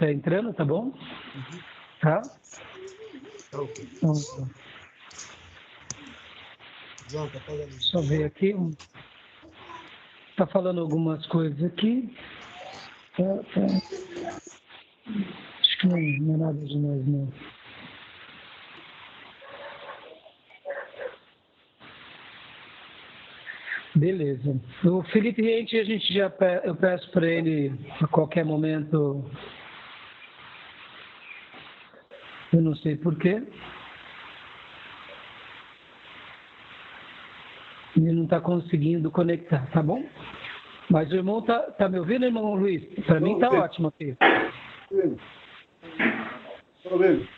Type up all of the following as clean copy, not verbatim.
está entrando, tá bom? Tá? Vamos lá. Deixa eu ver aqui. Tá falando algumas coisas aqui. Acho que não é nada de nós, não. Beleza. O Felipe Rente, eu peço para ele a qualquer momento, eu não sei porquê, ele não está conseguindo conectar, tá bom? Mas o irmão tá me ouvindo, irmão Luiz? Para mim tá ótimo aqui. Estou vendo.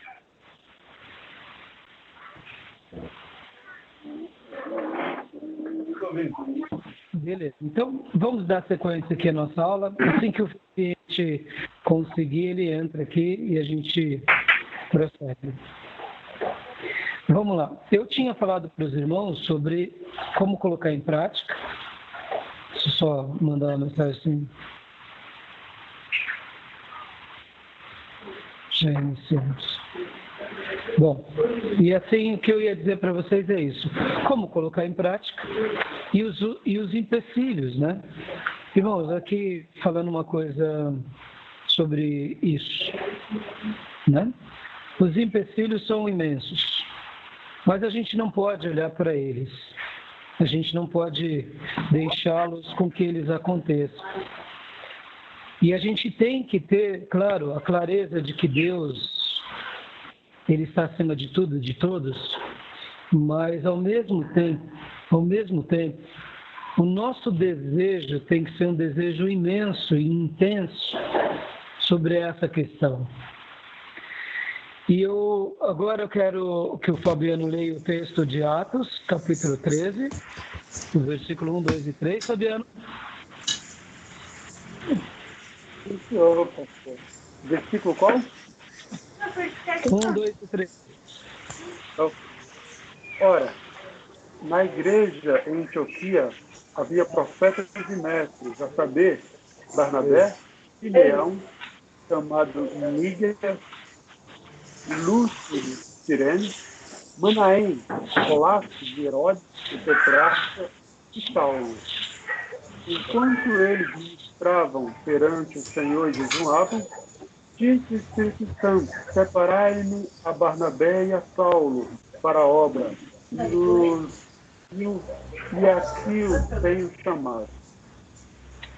Beleza. Então, vamos dar sequência aqui à nossa aula. Assim que o cliente conseguir, ele entra aqui e a gente prossegue. Vamos lá. Eu tinha falado para os irmãos sobre como colocar em prática. Deixa eu só mandar uma mensagem assim. Já iniciamos. Bom, e assim o que eu ia dizer para vocês é isso. Como colocar em prática e os empecilhos, né? Irmãos, aqui falando uma coisa sobre isso, né? Os empecilhos são imensos, mas a gente não pode olhar para eles. A gente não pode deixá-los com que eles aconteçam. E a gente tem que ter, claro, a clareza de que Deus, Ele está acima de tudo, de todos, mas ao mesmo tempo, o nosso desejo tem que ser um desejo imenso e intenso sobre essa questão. E agora eu quero que o Fabiano leia o texto de Atos, capítulo 13, o versículo 1, 2 e 3. Fabiano. Senhor, pastor. Versículo qual? 1, 2 e 3. Ora, na igreja em Antioquia havia profetas e mestres, a saber, Barnabé, Simeão, chamado Níger, Lúcio de Cirene, Manaém, Colácio de Herodes, o Petrarca e Saulo. Enquanto eles ministravam perante o Senhor e jejuavam, disse o Espírito Santo: separai-me a Barnabé e a Saulo para a obra, e aqui o tenho chamado.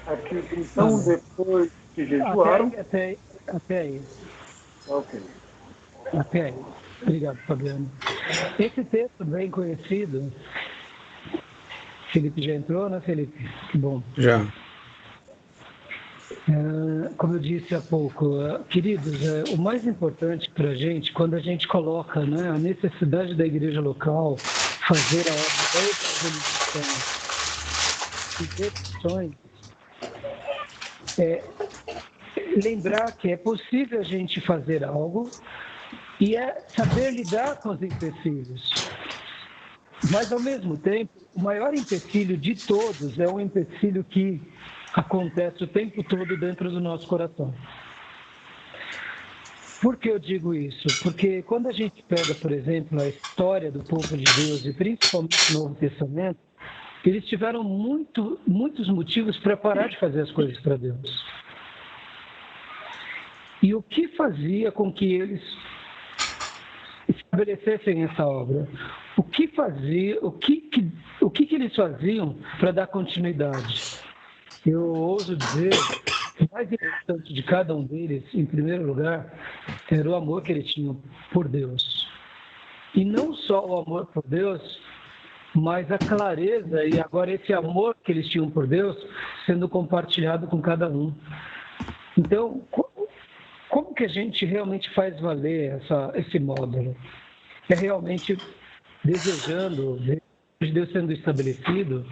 Aqui, então, depois que jejuaram... Até aí. Ok. Até aí. Obrigado, Fabiano. Esse texto bem conhecido, Felipe já entrou, né, Felipe? Que bom. Já. Como eu disse há pouco, queridos, o mais importante para a gente, quando a gente coloca, né, a necessidade da igreja local fazer a obra da evangelização e ter missões, lembrar que é possível a gente fazer algo e saber lidar com os empecilhos. Mas, ao mesmo tempo, o maior empecilho de todos é um empecilho que acontece o tempo todo dentro do nosso coração. Por que eu digo isso? Porque quando a gente pega, por exemplo, a história do povo de Deus, e principalmente no Novo Testamento, eles tiveram muitos motivos para parar de fazer as coisas para Deus. E o que fazia com que eles estabelecessem essa obra? O que eles faziam para dar continuidade? Eu ouso dizer que o mais importante de cada um deles, em primeiro lugar, era o amor que eles tinham por Deus. E não só o amor por Deus, mas a clareza e agora esse amor que eles tinham por Deus sendo compartilhado com cada um. Então, como que a gente realmente faz valer esse módulo? É realmente desejando Deus sendo estabelecido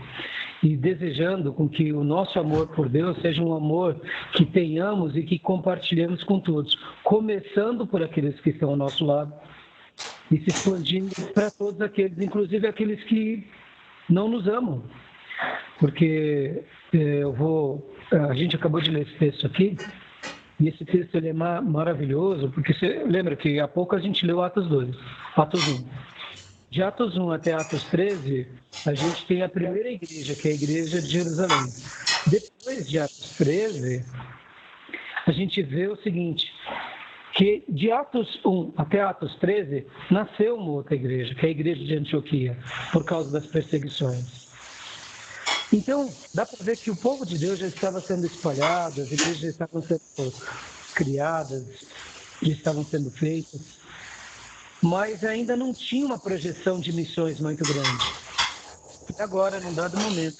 e desejando com que o nosso amor por Deus seja um amor que tenhamos e que compartilhemos com todos, começando por aqueles que estão ao nosso lado e se expandindo para todos aqueles, inclusive aqueles que não nos amam. Porque a gente acabou de ler esse texto aqui, E esse texto ele é maravilhoso, porque você lembra que há pouco a gente leu Atos 2, Atos 1. De Atos 1 até Atos 13, a gente tem a primeira igreja, que é a igreja de Jerusalém. Depois de Atos 13, a gente vê o seguinte, que de Atos 1 até Atos 13, nasceu uma outra igreja, que é a igreja de Antioquia, por causa das perseguições. Então, dá para ver que o povo de Deus já estava sendo espalhado, as igrejas já estavam sendo criadas, já estavam sendo feitas, mas ainda não tinha uma projeção de missões muito grande. E agora, num dado momento,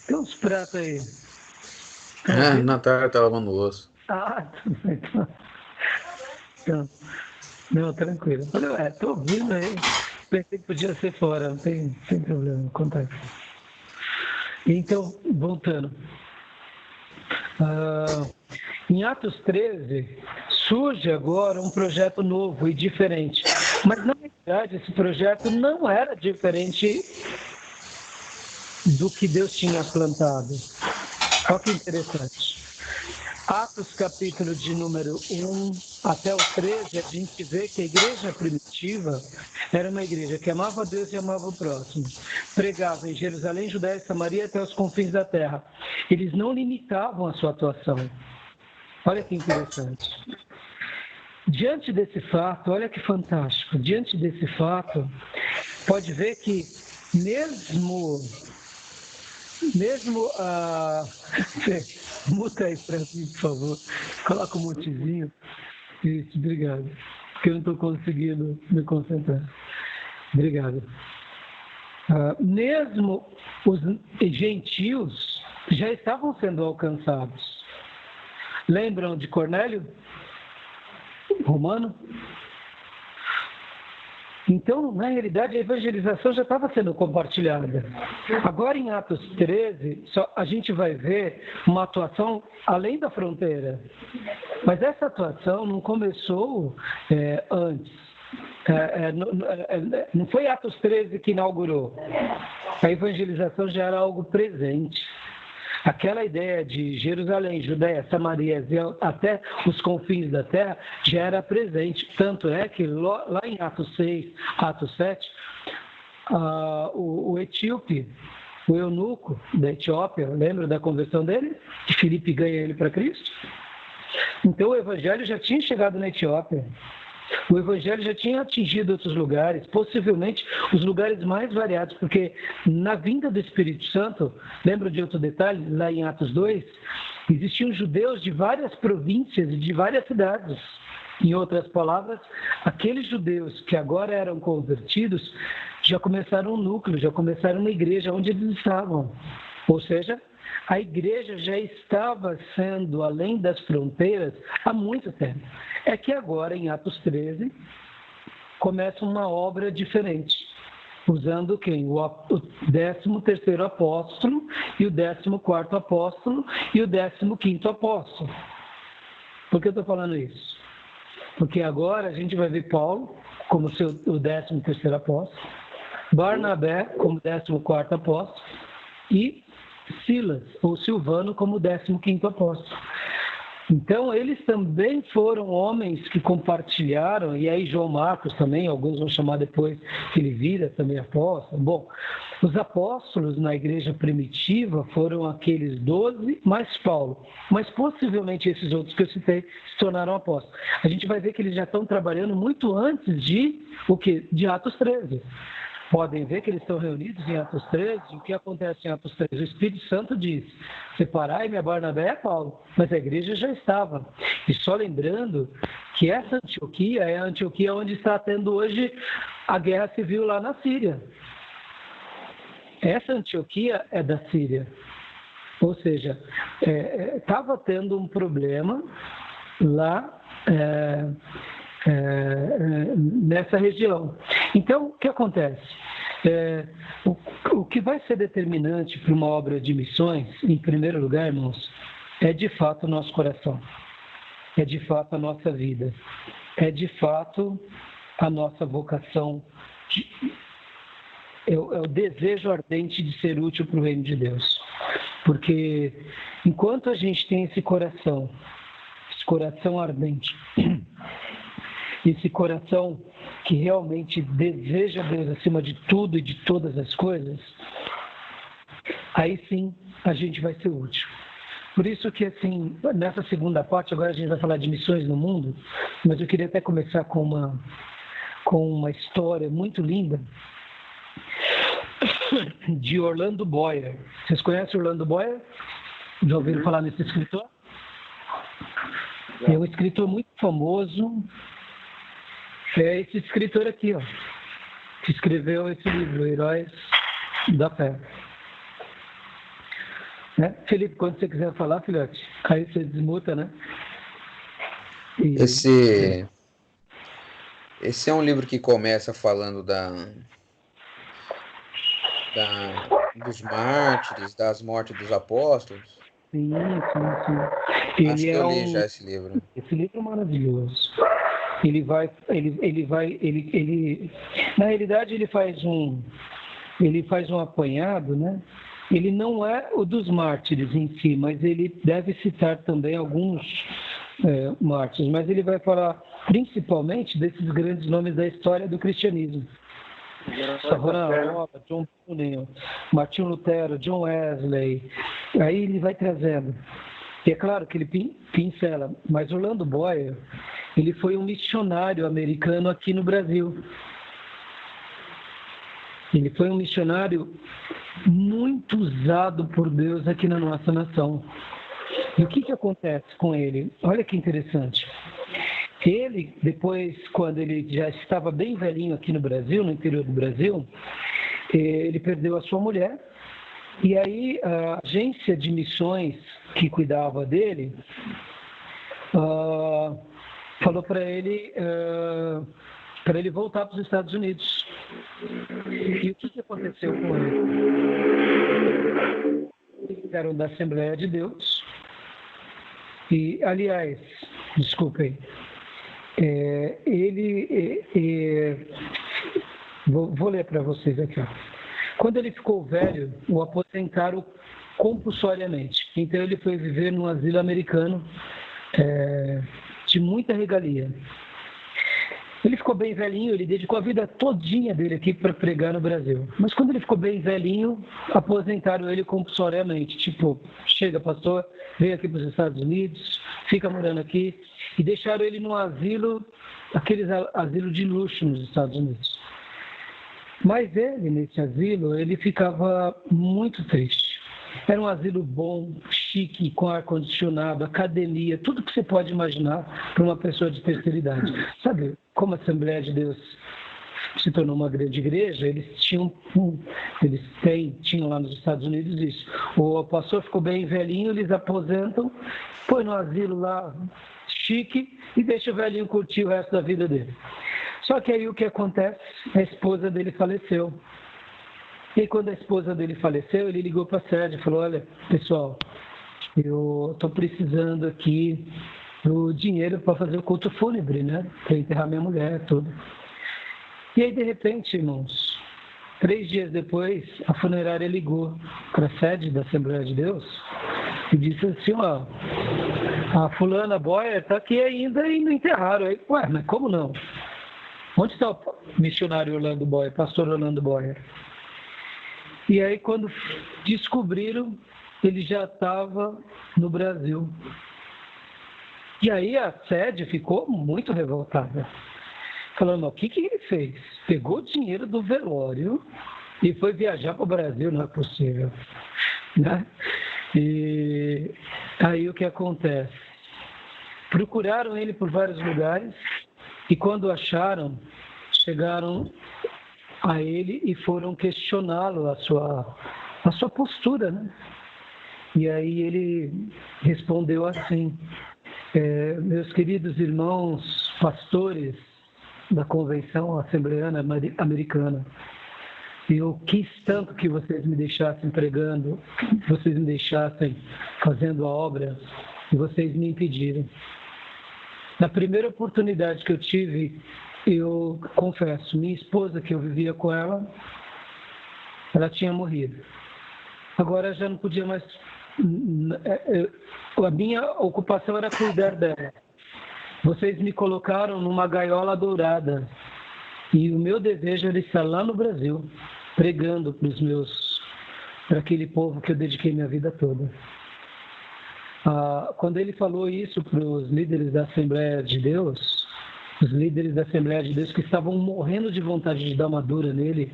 tem uns pratos aí. Natália tá lavando louça. Tudo bem. Então, não, tranquilo. Falei, tô ouvindo aí. Pensei que podia ser fora, não tem problema, contato. Então, voltando. Em Atos 13, surge agora um projeto novo e diferente. Mas, na verdade, esse projeto não era diferente do que Deus tinha plantado. Olha que interessante. Atos, capítulo de número 1 até o 13, a gente vê que a igreja primitiva era uma igreja que amava a Deus e amava o próximo. Pregava em Jerusalém, Judéia e Samaria até os confins da terra. Eles não limitavam a sua atuação. Olha que interessante. Diante desse fato, olha que fantástico, diante desse fato, pode ver que mesmo muta aí para mim, por favor. Coloca um montezinho. Isso, obrigado. Porque eu não estou conseguindo me concentrar. Obrigado. Mesmo os gentios já estavam sendo alcançados. Lembram de Cornélio? Romano? Então, na realidade, a evangelização já estava sendo compartilhada. Agora, em Atos 13, a gente vai ver uma atuação além da fronteira. Mas essa atuação não começou antes. Não foi Atos 13 que inaugurou. A evangelização já era algo presente. Aquela ideia de Jerusalém, Judéia, Samaria até os confins da terra já era presente. Tanto é que lá em Atos 6, Atos 7, o etíope, o eunuco da Etiópia, lembra da conversão dele? Que Filipe ganha ele para Cristo? Então o evangelho já tinha chegado na Etiópia. O evangelho já tinha atingido outros lugares, possivelmente os lugares mais variados, porque na vinda do Espírito Santo, lembra de outro detalhe, lá em Atos 2, existiam judeus de várias províncias e de várias cidades. Em outras palavras, aqueles judeus que agora eram convertidos já começaram um núcleo, já começaram uma igreja onde eles estavam. Ou seja, a igreja já estava sendo além das fronteiras há muito tempo. É que agora, em Atos 13, começa uma obra diferente, usando quem? O 13º apóstolo, e o 14º apóstolo, e o 15º apóstolo. Por que eu estou falando isso? Porque agora a gente vai ver Paulo como o 13º apóstolo, Barnabé como 14º apóstolo, e Silas, ou Silvano, como 15º apóstolo. Então, eles também foram homens que compartilharam, e aí João Marcos também, alguns vão chamar depois que ele vira também apóstolo. Bom, os apóstolos na igreja primitiva foram aqueles 12 mais Paulo, mas possivelmente esses outros que eu citei se tornaram apóstolos. A gente vai ver que eles já estão trabalhando muito antes de de Atos 13. Podem ver que eles estão reunidos em Atos 13. O que acontece em Atos 13? O Espírito Santo diz: separai-me a Barnabé e a Paulo. Mas a igreja já estava. E só lembrando que essa Antioquia é a Antioquia onde está tendo hoje a guerra civil lá na Síria. Essa Antioquia é da Síria. Ou seja, estava tendo um problema lá nessa região. Então, o que acontece? O que vai ser determinante para uma obra de missões, em primeiro lugar, irmãos, é de fato o nosso coração, é de fato a nossa vida, é de fato a nossa vocação é o desejo ardente de ser útil para o reino de Deus. Porque enquanto a gente tem esse coração ardente, esse coração que realmente deseja Deus acima de tudo e de todas as coisas, aí sim a gente vai ser útil. Por isso que, assim, nessa segunda parte, agora a gente vai falar de missões no mundo, mas eu queria até começar com uma história muito linda de Orlando Boyer. Vocês conhecem Orlando Boyer? Já ouviram falar nesse escritor? É um escritor muito famoso. É esse escritor aqui, ó, que escreveu esse livro, Heróis da Fé. Felipe, quando você quiser falar, filhote, aí você desmuta, né? Esse é um livro que começa falando dos mártires, das mortes dos apóstolos. Sim. Acho que eu li já esse livro. Esse livro é maravilhoso. Na realidade, ele faz um apanhado, né? Ele não é o dos mártires em si, mas ele deve citar também alguns mártires. Mas ele vai falar principalmente desses grandes nomes da história do cristianismo. Savonarola, John Bunyan, Martinho Lutero, John Wesley. Aí ele vai trazendo. E é claro que ele pincela, mas Orlando Boyer, ele foi um missionário americano aqui no Brasil. Ele foi um missionário muito usado por Deus aqui na nossa nação. E o que acontece com ele? Olha que interessante. Ele, depois, quando ele já estava bem velhinho aqui no Brasil, no interior do Brasil, ele perdeu a sua mulher. E aí a agência de missões que cuidava dele falou para ele voltar para os Estados Unidos. E o que aconteceu com ele? Eles eram da Assembleia de Deus. E, aliás, desculpem, vou ler para vocês aqui. Ó. Quando ele ficou velho, o aposentaram compulsoriamente. Então ele foi viver num asilo americano de muita regalia. Ele ficou bem velhinho, ele dedicou a vida todinha dele aqui para pregar no Brasil. Mas quando ele ficou bem velhinho, aposentaram ele compulsoriamente. Tipo, chega, pastor, vem aqui para os Estados Unidos, fica morando aqui. E deixaram ele num asilo, aqueles asilos de luxo nos Estados Unidos. Mas ele, nesse asilo, ele ficava muito triste. Era um asilo bom, chique, com ar-condicionado, academia, tudo que você pode imaginar para uma pessoa de terceira idade. Sabe, como a Assembleia de Deus se tornou uma grande igreja, eles tinham lá nos Estados Unidos isso. O pastor ficou bem velhinho, eles aposentam, põe no asilo lá, chique, e deixa o velhinho curtir o resto da vida dele. Só que aí o que acontece? A esposa dele faleceu. E aí, quando a esposa dele faleceu, ele ligou para a sede e falou: olha, pessoal, eu estou precisando aqui do dinheiro para fazer o culto fúnebre, né? Para enterrar minha mulher, tudo. E aí, de repente, irmãos, 3 dias depois, a funerária ligou para a sede da Assembleia de Deus e disse assim: ó, a fulana Boyer está aqui ainda e não enterraram. Aí, ué, mas como não? Onde está o missionário Orlando Boyer, pastor Orlando Boyer? E aí, quando descobriram, ele já estava no Brasil. E aí a sede ficou muito revoltada. Falando: o que ele fez? Pegou o dinheiro do velório e foi viajar para o Brasil, não é possível. Né? E aí o que acontece? Procuraram ele por vários lugares e quando acharam, chegaram a ele e foram questioná-lo a sua postura, né? E aí ele respondeu assim: meus queridos irmãos pastores da Convenção Assembleana Americana, eu quis tanto que vocês me deixassem pregando, que vocês me deixassem fazendo a obra, e vocês me impediram. Na primeira oportunidade que eu tive, eu confesso, minha esposa, que eu vivia com ela, ela tinha morrido. Agora já não podia mais. A minha ocupação era cuidar dela. Vocês me colocaram numa gaiola dourada. E o meu desejo era estar lá no Brasil, pregando para aquele povo que eu dediquei minha vida toda. Quando ele falou isso para os líderes da Assembleia de Deus, os líderes da Assembleia de Deus que estavam morrendo de vontade de dar uma dura nele,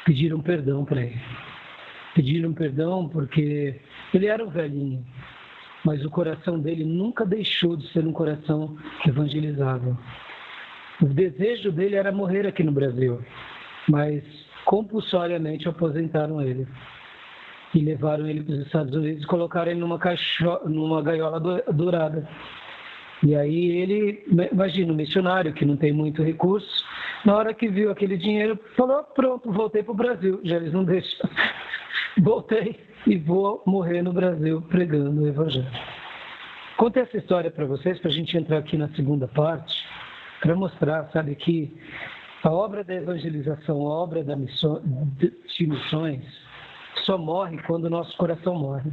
pediram perdão para ele. Pediram perdão porque ele era um velhinho, mas o coração dele nunca deixou de ser um coração evangelizável. O desejo dele era morrer aqui no Brasil, mas compulsoriamente aposentaram ele e levaram ele para os Estados Unidos e colocaram ele numa gaiola dourada. E aí ele, imagina, um missionário que não tem muito recurso, na hora que viu aquele dinheiro, falou, pronto, voltei para o Brasil, já eles não deixam. Voltei e vou morrer no Brasil pregando o Evangelho. Contei essa história para vocês, para a gente entrar aqui na segunda parte, para mostrar, sabe, que a obra da evangelização, a obra de missões, só morre quando o nosso coração morre.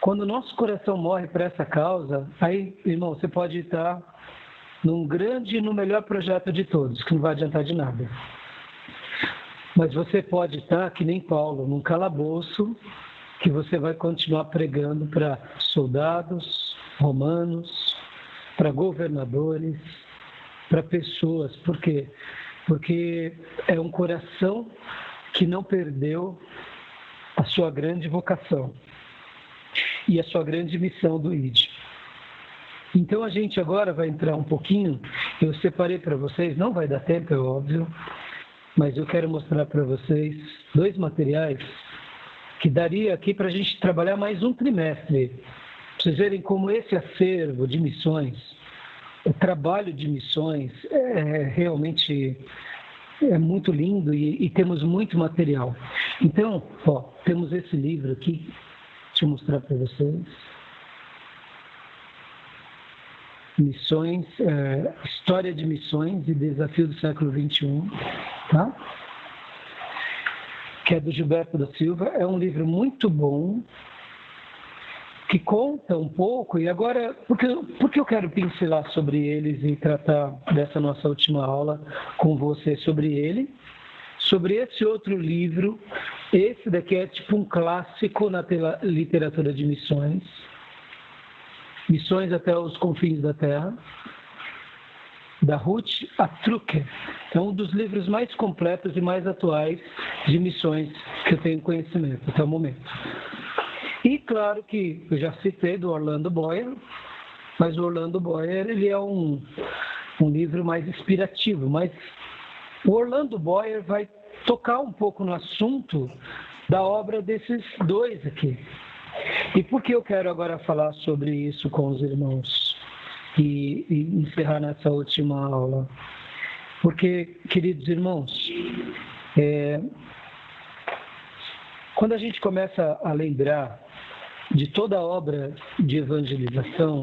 Quando o nosso coração morre para essa causa, aí, irmão, você pode estar num grande e no melhor projeto de todos, que não vai adiantar de nada. Mas você pode estar, que nem Paulo, num calabouço, que você vai continuar pregando para soldados romanos, para governadores, para pessoas. Por quê? Porque é um coração que não perdeu a sua grande vocação e a sua grande missão do ID. Então a gente agora vai entrar um pouquinho, eu separei para vocês, não vai dar tempo, é óbvio, mas eu quero mostrar para vocês 2 materiais que daria aqui para a gente trabalhar mais um trimestre. Para vocês verem como esse acervo de missões, o trabalho de missões realmente muito lindo e temos muito material. Então, temos esse livro aqui, deixa eu mostrar para vocês. Missões, História de Missões e Desafio do Século XXI, tá? Que é do Gilberto da Silva. É um livro muito bom, que conta um pouco, e agora, porque eu quero pincelar sobre eles e tratar dessa nossa última aula com você sobre ele, sobre esse outro livro. Esse daqui é tipo um clássico na literatura de missões, Missões até os Confins da Terra, da Ruth Atrucker. É um dos livros mais completos e mais atuais de missões que eu tenho conhecimento até o momento. E claro que eu já citei do Orlando Boyer, mas o Orlando Boyer ele é um livro mais inspirativo, mas o Orlando Boyer vai tocar um pouco no assunto da obra desses 2 aqui. E por que eu quero agora falar sobre isso com os irmãos e encerrar nessa última aula? Porque, queridos irmãos, quando a gente começa a lembrar de toda a obra de evangelização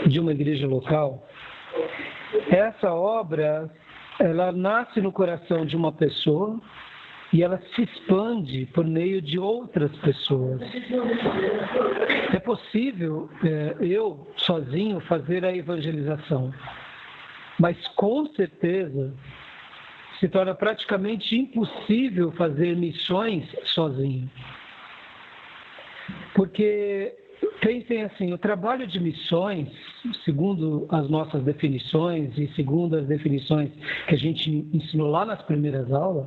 de uma igreja local, essa obra, ela nasce no coração de uma pessoa e ela se expande por meio de outras pessoas. É possível eu, sozinho, fazer a evangelização, mas com certeza se torna praticamente impossível fazer missões sozinho. Porque, pensem assim, o trabalho de missões, segundo as nossas definições e segundo as definições que a gente ensinou lá nas primeiras aulas,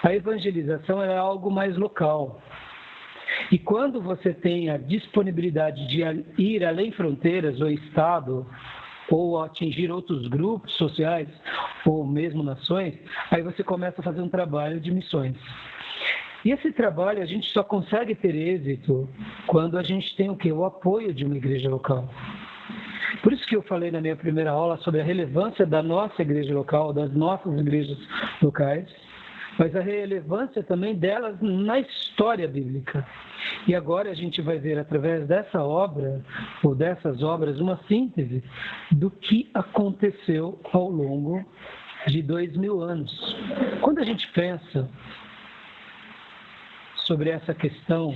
a evangelização é algo mais local. E quando você tem a disponibilidade de ir além fronteiras ou estado, ou atingir outros grupos sociais, ou mesmo nações, aí você começa a fazer um trabalho de missões. E esse trabalho a gente só consegue ter êxito quando a gente tem o quê? O apoio de uma igreja local. Por isso que eu falei na minha primeira aula sobre a relevância da nossa igreja local, das nossas igrejas locais, mas a relevância também delas na história bíblica. E agora a gente vai ver, através dessa obra, ou dessas obras, uma síntese do que aconteceu ao longo de 2000 anos. Quando a gente pensa sobre essa questão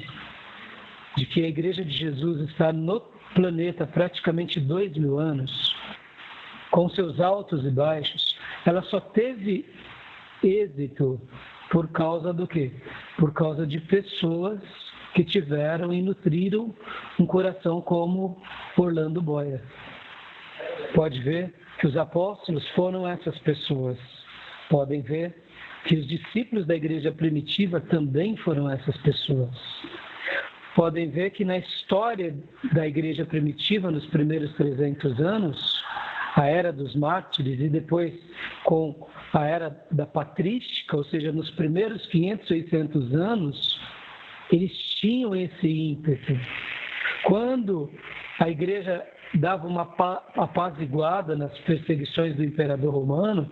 de que a Igreja de Jesus está no planeta há praticamente 2.000 anos, com seus altos e baixos, ela só teve êxito por causa do quê? Por causa de pessoas que tiveram e nutriram um coração como Orlando Boyer. Pode ver que os apóstolos foram essas pessoas. Podem ver que os discípulos da igreja primitiva também foram essas pessoas. Podem ver que na história da igreja primitiva, nos primeiros 300 anos, a era dos mártires e depois com a era da patrística, ou seja, nos primeiros 500, 600 anos, eles tinham esse ímpeto. Quando a igreja dava uma apaziguada nas perseguições do imperador romano,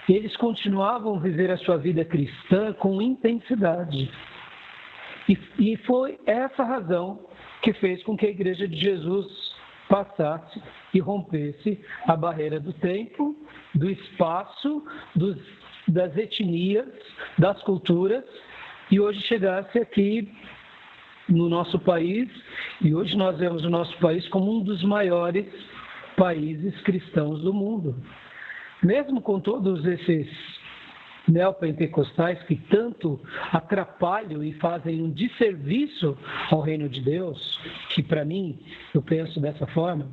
eles continuavam a viver a sua vida cristã com intensidade. E foi essa razão que fez com que a Igreja de Jesus passasse e rompesse a barreira do tempo, do espaço, das etnias, das culturas, e hoje chegasse aqui no nosso país, e hoje nós vemos o nosso país como um dos maiores países cristãos do mundo. Mesmo com todos esses neopentecostais que tanto atrapalham e fazem um desserviço ao reino de Deus, que para mim, eu penso dessa forma,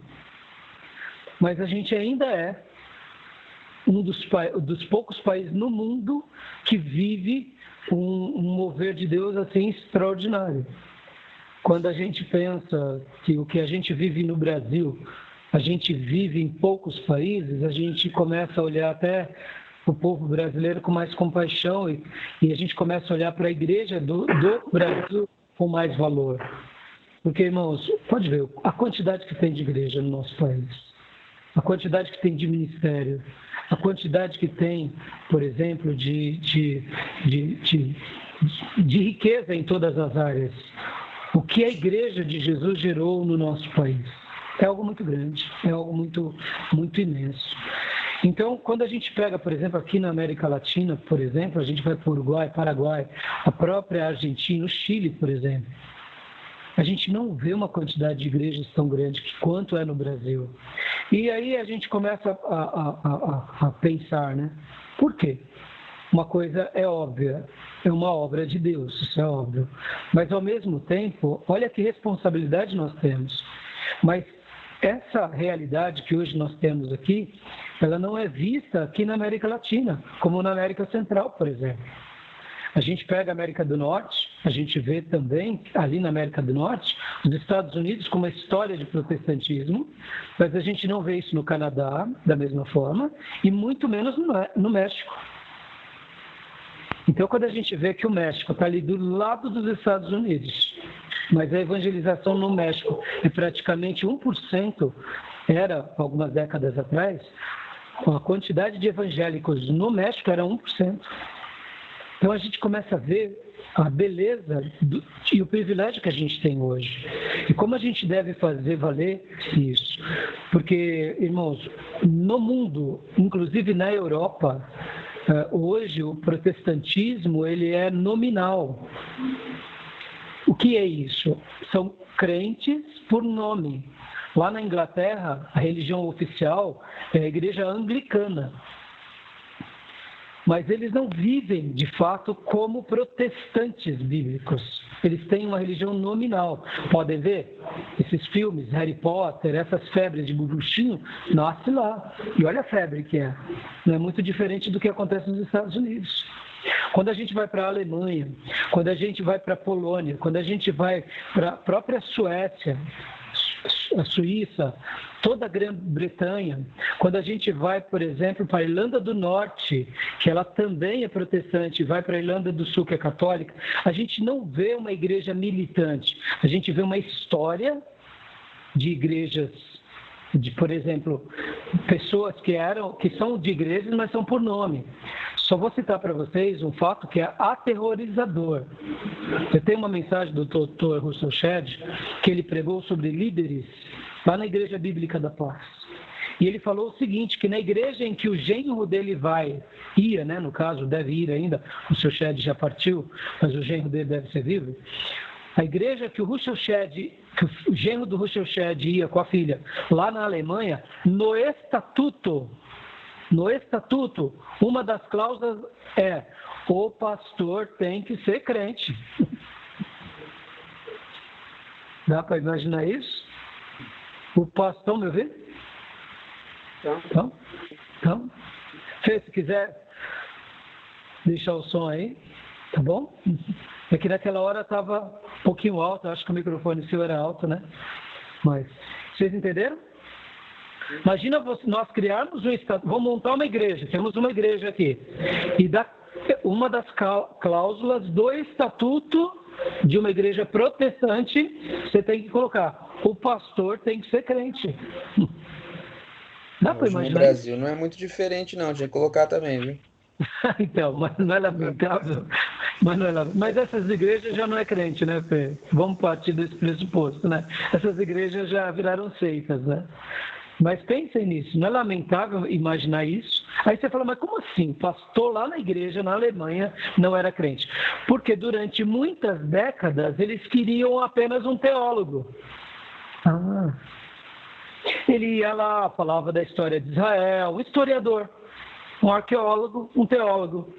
mas a gente ainda é um dos poucos países no mundo que vive um mover de Deus assim extraordinário. Quando a gente pensa que o que a gente vive no Brasil, a gente vive em poucos países, a gente começa a olhar até o povo brasileiro com mais compaixão e a gente começa a olhar para a igreja do Brasil com mais valor. Porque, irmãos, pode ver a quantidade que tem de igreja no nosso país, a quantidade que tem de ministério, a quantidade que tem, por exemplo, de riqueza em todas as áreas. O que a Igreja de Jesus gerou no nosso país é algo muito grande, é algo muito, muito imenso. Então, quando a gente pega, por exemplo, aqui na América Latina, por exemplo, a gente vai para o Uruguai, Paraguai, a própria Argentina, o Chile, por exemplo, a gente não vê uma quantidade de igrejas tão grande quanto é no Brasil. E aí a gente começa a pensar, né? Por quê? Uma coisa é óbvia, é uma obra de Deus, isso é óbvio. Mas, ao mesmo tempo, olha que responsabilidade nós temos. Mas essa realidade que hoje nós temos aqui, ela não é vista aqui na América Latina, como na América Central, por exemplo. A gente pega a América do Norte, a gente vê também, ali na América do Norte, os Estados Unidos com uma história de protestantismo, mas a gente não vê isso no Canadá, da mesma forma, e muito menos no México. Então, quando a gente vê que o México está ali do lado dos Estados Unidos, mas a evangelização no México é praticamente 1%, era algumas décadas atrás, a quantidade de evangélicos no México era 1%. Então a gente começa a ver a beleza e o privilégio que a gente tem hoje. E como a gente deve fazer valer isso. Porque, irmãos, no mundo, inclusive na Europa, hoje o protestantismo ele é nominal. O que é isso? São crentes por nome. Lá na Inglaterra, a religião oficial é a igreja anglicana. Mas eles não vivem, de fato, como protestantes bíblicos. Eles têm uma religião nominal. Podem ver? Esses filmes, Harry Potter, essas febres de bruxinho, nasce lá. E olha a febre que é. Não é muito diferente do que acontece nos Estados Unidos. Quando a gente vai para a Alemanha, quando a gente vai para a Polônia, quando a gente vai para a própria Suécia, a Suíça, toda a Grã-Bretanha, quando a gente vai, por exemplo, para a Irlanda do Norte, que ela também é protestante, vai para a Irlanda do Sul, que é católica, a gente não vê uma igreja militante, a gente vê uma história de igrejas, por exemplo, pessoas que são de igrejas, mas são por nome. Só vou citar para vocês um fato que é aterrorizador. Eu tenho uma mensagem do Dr. Russell Shedd, que ele pregou sobre líderes lá na Igreja Bíblica da Paz. E ele falou o seguinte, que na igreja em que o genro dele ia, né, no caso, deve ir ainda, o seu Shedd já partiu, mas o genro dele deve ser vivo. A igreja que o genro do Russell Shedd ia com a filha, lá na Alemanha, no estatuto, uma das cláusulas é: o pastor tem que ser crente. Dá para imaginar isso? O pastor, me ouviu? Então, se quiser deixar o som aí, tá bom? É que naquela hora estava um pouquinho alto, acho que o microfone seu era alto, né? Mas, vocês entenderam? Imagina nós criarmos um estatuto, vamos montar uma igreja, temos uma igreja aqui, e uma das cláusulas do estatuto de uma igreja protestante, você tem que colocar: o pastor tem que ser crente. Dá para imaginar? No Brasil não é muito diferente, não, tinha que colocar também, viu? Então, mas não é lamentável. Mas essas igrejas já não é crente, né, Fê? Vamos partir desse pressuposto, né? Essas igrejas já viraram seitas, né? Mas pensem nisso, não é lamentável imaginar isso? Aí você fala, mas como assim? Pastor lá na igreja, na Alemanha, não era crente? Porque durante muitas décadas eles queriam apenas um teólogo. Ele ia lá, falava da história de Israel, um historiador, um arqueólogo, um teólogo.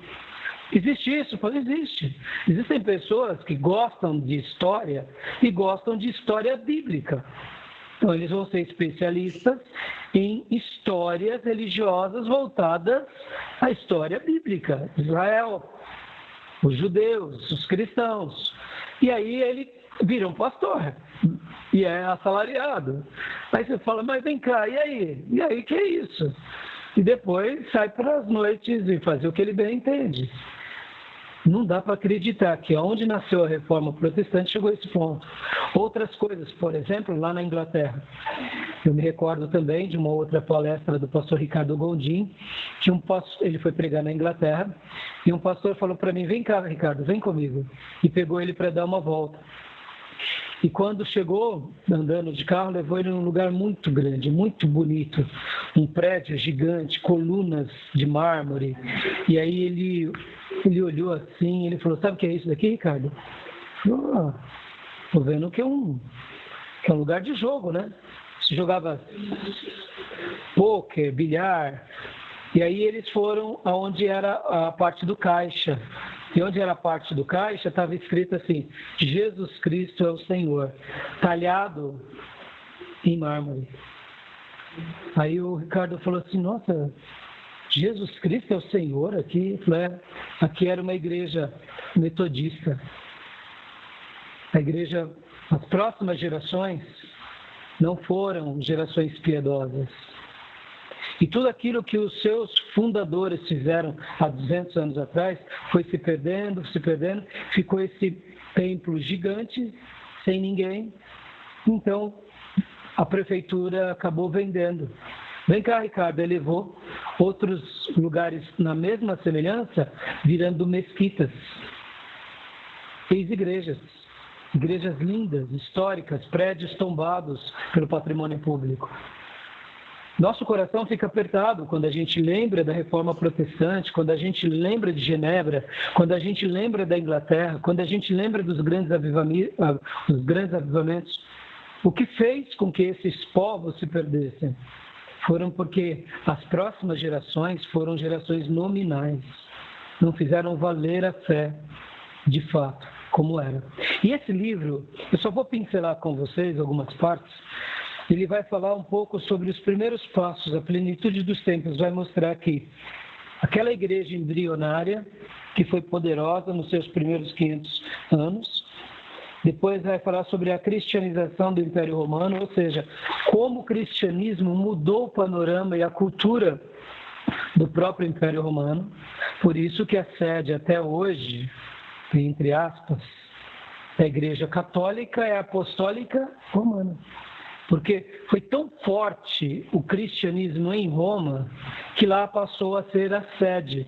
Existe isso? Existe. Existem pessoas que gostam de história e gostam de história bíblica. Então, eles vão ser especialistas em histórias religiosas voltadas à história bíblica. Israel, os judeus, os cristãos. E aí ele vira um pastor e é assalariado. Aí você fala, mas vem cá, e aí? E aí, que é isso? E depois sai para as noites e fazer o que ele bem entende. Não dá para acreditar que onde nasceu a reforma protestante chegou a esse ponto. Outras coisas, por exemplo, lá na Inglaterra. Eu me recordo também de uma outra palestra do pastor Ricardo Gondim, que ele foi pregar na Inglaterra, e um pastor falou para mim, vem cá, Ricardo, vem comigo. E pegou ele para dar uma volta. E quando chegou, andando de carro, levou ele num lugar muito grande, muito bonito, um prédio gigante, colunas de mármore. E aí ele olhou assim, ele falou, sabe o que é isso daqui, Ricardo? Estou vendo que é um lugar de jogo, né? Se jogava pôquer, bilhar. E aí eles foram aonde era a parte do caixa. E onde era a parte do caixa, estava escrito assim, Jesus Cristo é o Senhor, talhado em mármore. Aí o Ricardo falou assim, nossa, Jesus Cristo é o Senhor aqui? Aqui era uma igreja metodista. A igreja, as próximas gerações não foram gerações piedosas. E tudo aquilo que os seus fundadores fizeram há 200 anos atrás foi se perdendo, ficou esse templo gigante, sem ninguém. Então, a prefeitura acabou vendendo. Vem cá, Ricardo, ele levou outros lugares na mesma semelhança, virando mesquitas. Fez igrejas lindas, históricas, prédios tombados pelo patrimônio público. Nosso coração fica apertado quando a gente lembra da Reforma Protestante, quando a gente lembra de Genebra, quando a gente lembra da Inglaterra, quando a gente lembra dos grandes avivamentos. O que fez com que esses povos se perdessem? Foram porque as próximas gerações foram gerações nominais. Não fizeram valer a fé, de fato, como era. E esse livro, eu só vou pincelar com vocês algumas partes. Ele vai falar um pouco sobre os primeiros passos, a plenitude dos tempos, vai mostrar que aquela igreja embrionária, que foi poderosa nos seus primeiros 500 anos, depois vai falar sobre a cristianização do Império Romano, ou seja, como o cristianismo mudou o panorama e a cultura do próprio Império Romano, por isso que a sede até hoje, entre aspas, da Igreja Católica é a Apostólica Romana. Porque foi tão forte o cristianismo em Roma que lá passou a ser a sede.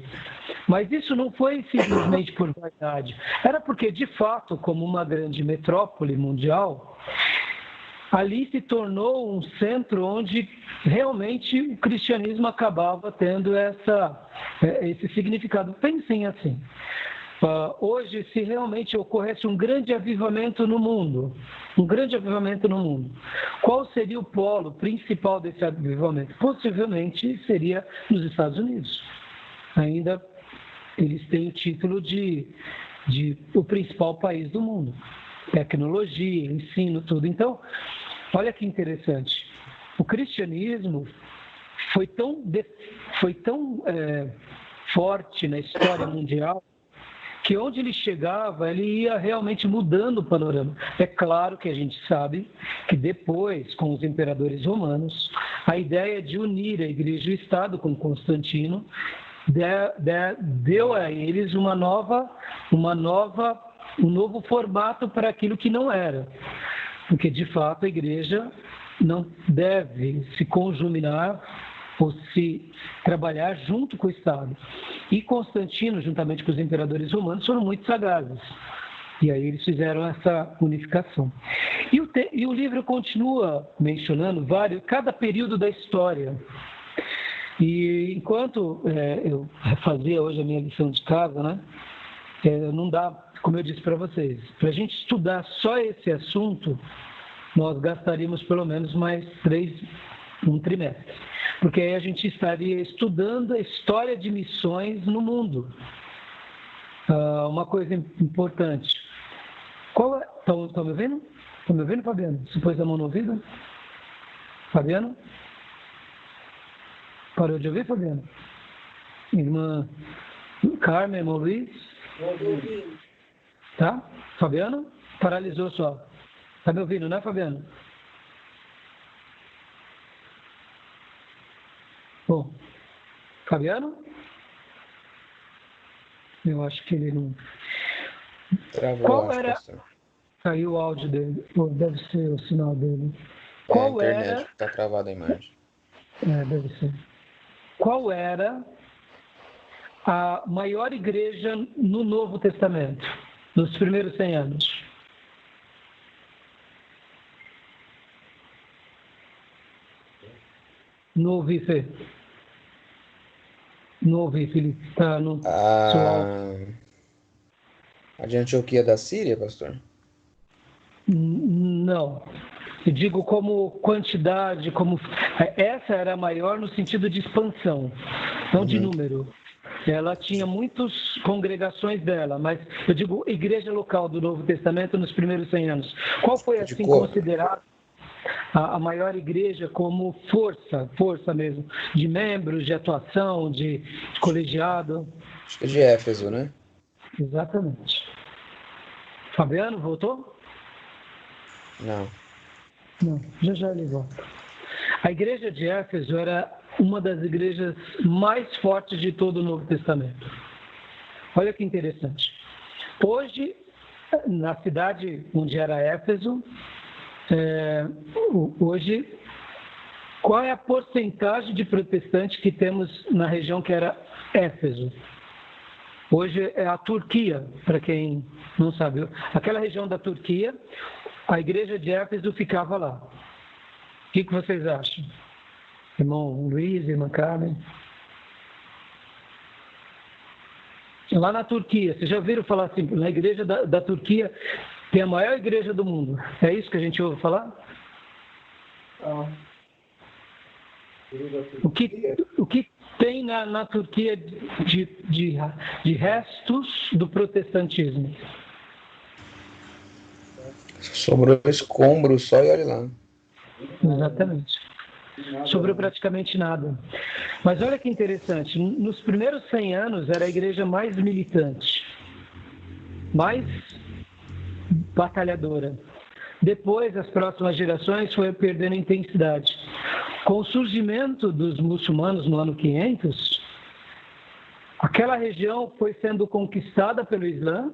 Mas isso não foi simplesmente por vaidade. Era porque, de fato, como uma grande metrópole mundial, ali se tornou um centro onde realmente o cristianismo acabava tendo esse significado. Pensem assim, hoje, se realmente ocorresse um grande avivamento no mundo, qual seria o polo principal desse avivamento? Possivelmente seria nos Estados Unidos. Ainda eles têm o título de o principal país do mundo. Tecnologia, ensino, tudo. Então, olha que interessante. O cristianismo foi tão forte na história mundial que onde ele chegava, ele ia realmente mudando o panorama. É claro que a gente sabe que depois, com os imperadores romanos, a ideia de unir a igreja e o Estado, com Constantino, deu a eles um novo formato para aquilo que não era. Porque, de fato, a igreja não deve se conjuminar ou se trabalhar junto com o Estado. E Constantino, juntamente com os imperadores romanos, foram muito sagazes. E aí eles fizeram essa unificação. E o livro continua mencionando cada período da história. E enquanto eu fazia hoje a minha lição de casa, né, não dá, como eu disse para vocês, para a gente estudar só esse assunto, nós gastaríamos pelo menos mais um trimestre. Porque aí a gente estaria estudando a história de missões no mundo. Uma coisa importante. Estão me ouvindo? Estão me ouvindo, Fabiano? Você pôs a mão no ouvido? Fabiano? Parou de ouvir, Fabiano? Irmã Carmen, irmão Luiz? Tá? Fabiano? Paralisou só. Está me ouvindo, né, Fabiano? Bom, Fabiano? Eu acho que ele não... Travou, Qual acho, era... pastor. Caiu o áudio dele. Pô, deve ser o sinal dele. É a internet que está travada a imagem. Deve ser. Qual era a maior igreja no Novo Testamento, nos primeiros 100 anos? Não ouvi, Fê. Não ouvi, Felipe. Está no seu áudio. A de Antioquia da Síria, pastor? Não. Eu digo como quantidade, essa era maior no sentido de expansão, não de número. Ela tinha muitas congregações dela, mas eu digo igreja local do Novo Testamento nos primeiros 100 anos. Qual foi assim considerada a maior igreja como força mesmo, de membros, de atuação, de colegiado? Acho que é de Éfeso, né? Exatamente. Fabiano, voltou? Não. Não, já ele volta. A igreja de Éfeso era uma das igrejas mais fortes de todo o Novo Testamento. Olha que interessante. Hoje, na cidade onde era Éfeso, hoje, qual é a porcentagem de protestantes que temos na região que era Éfeso? Hoje é a Turquia, para quem não sabe. Aquela região da Turquia, a igreja de Éfeso ficava lá. O que vocês acham? Irmão Luiz, irmã Carmen? Lá na Turquia, vocês já ouviram falar assim, na igreja da Turquia tem a maior igreja do mundo. É isso que a gente ouve falar? O que tem na Turquia de restos do protestantismo? Sobrou escombro só e olha lá. Exatamente. Sobrou praticamente nada. Mas olha que interessante, nos primeiros 100 anos era a igreja mais militante, mais batalhadora. Depois, as próximas gerações foi perdendo intensidade. Com o surgimento dos muçulmanos no ano 500, aquela região foi sendo conquistada pelo Islã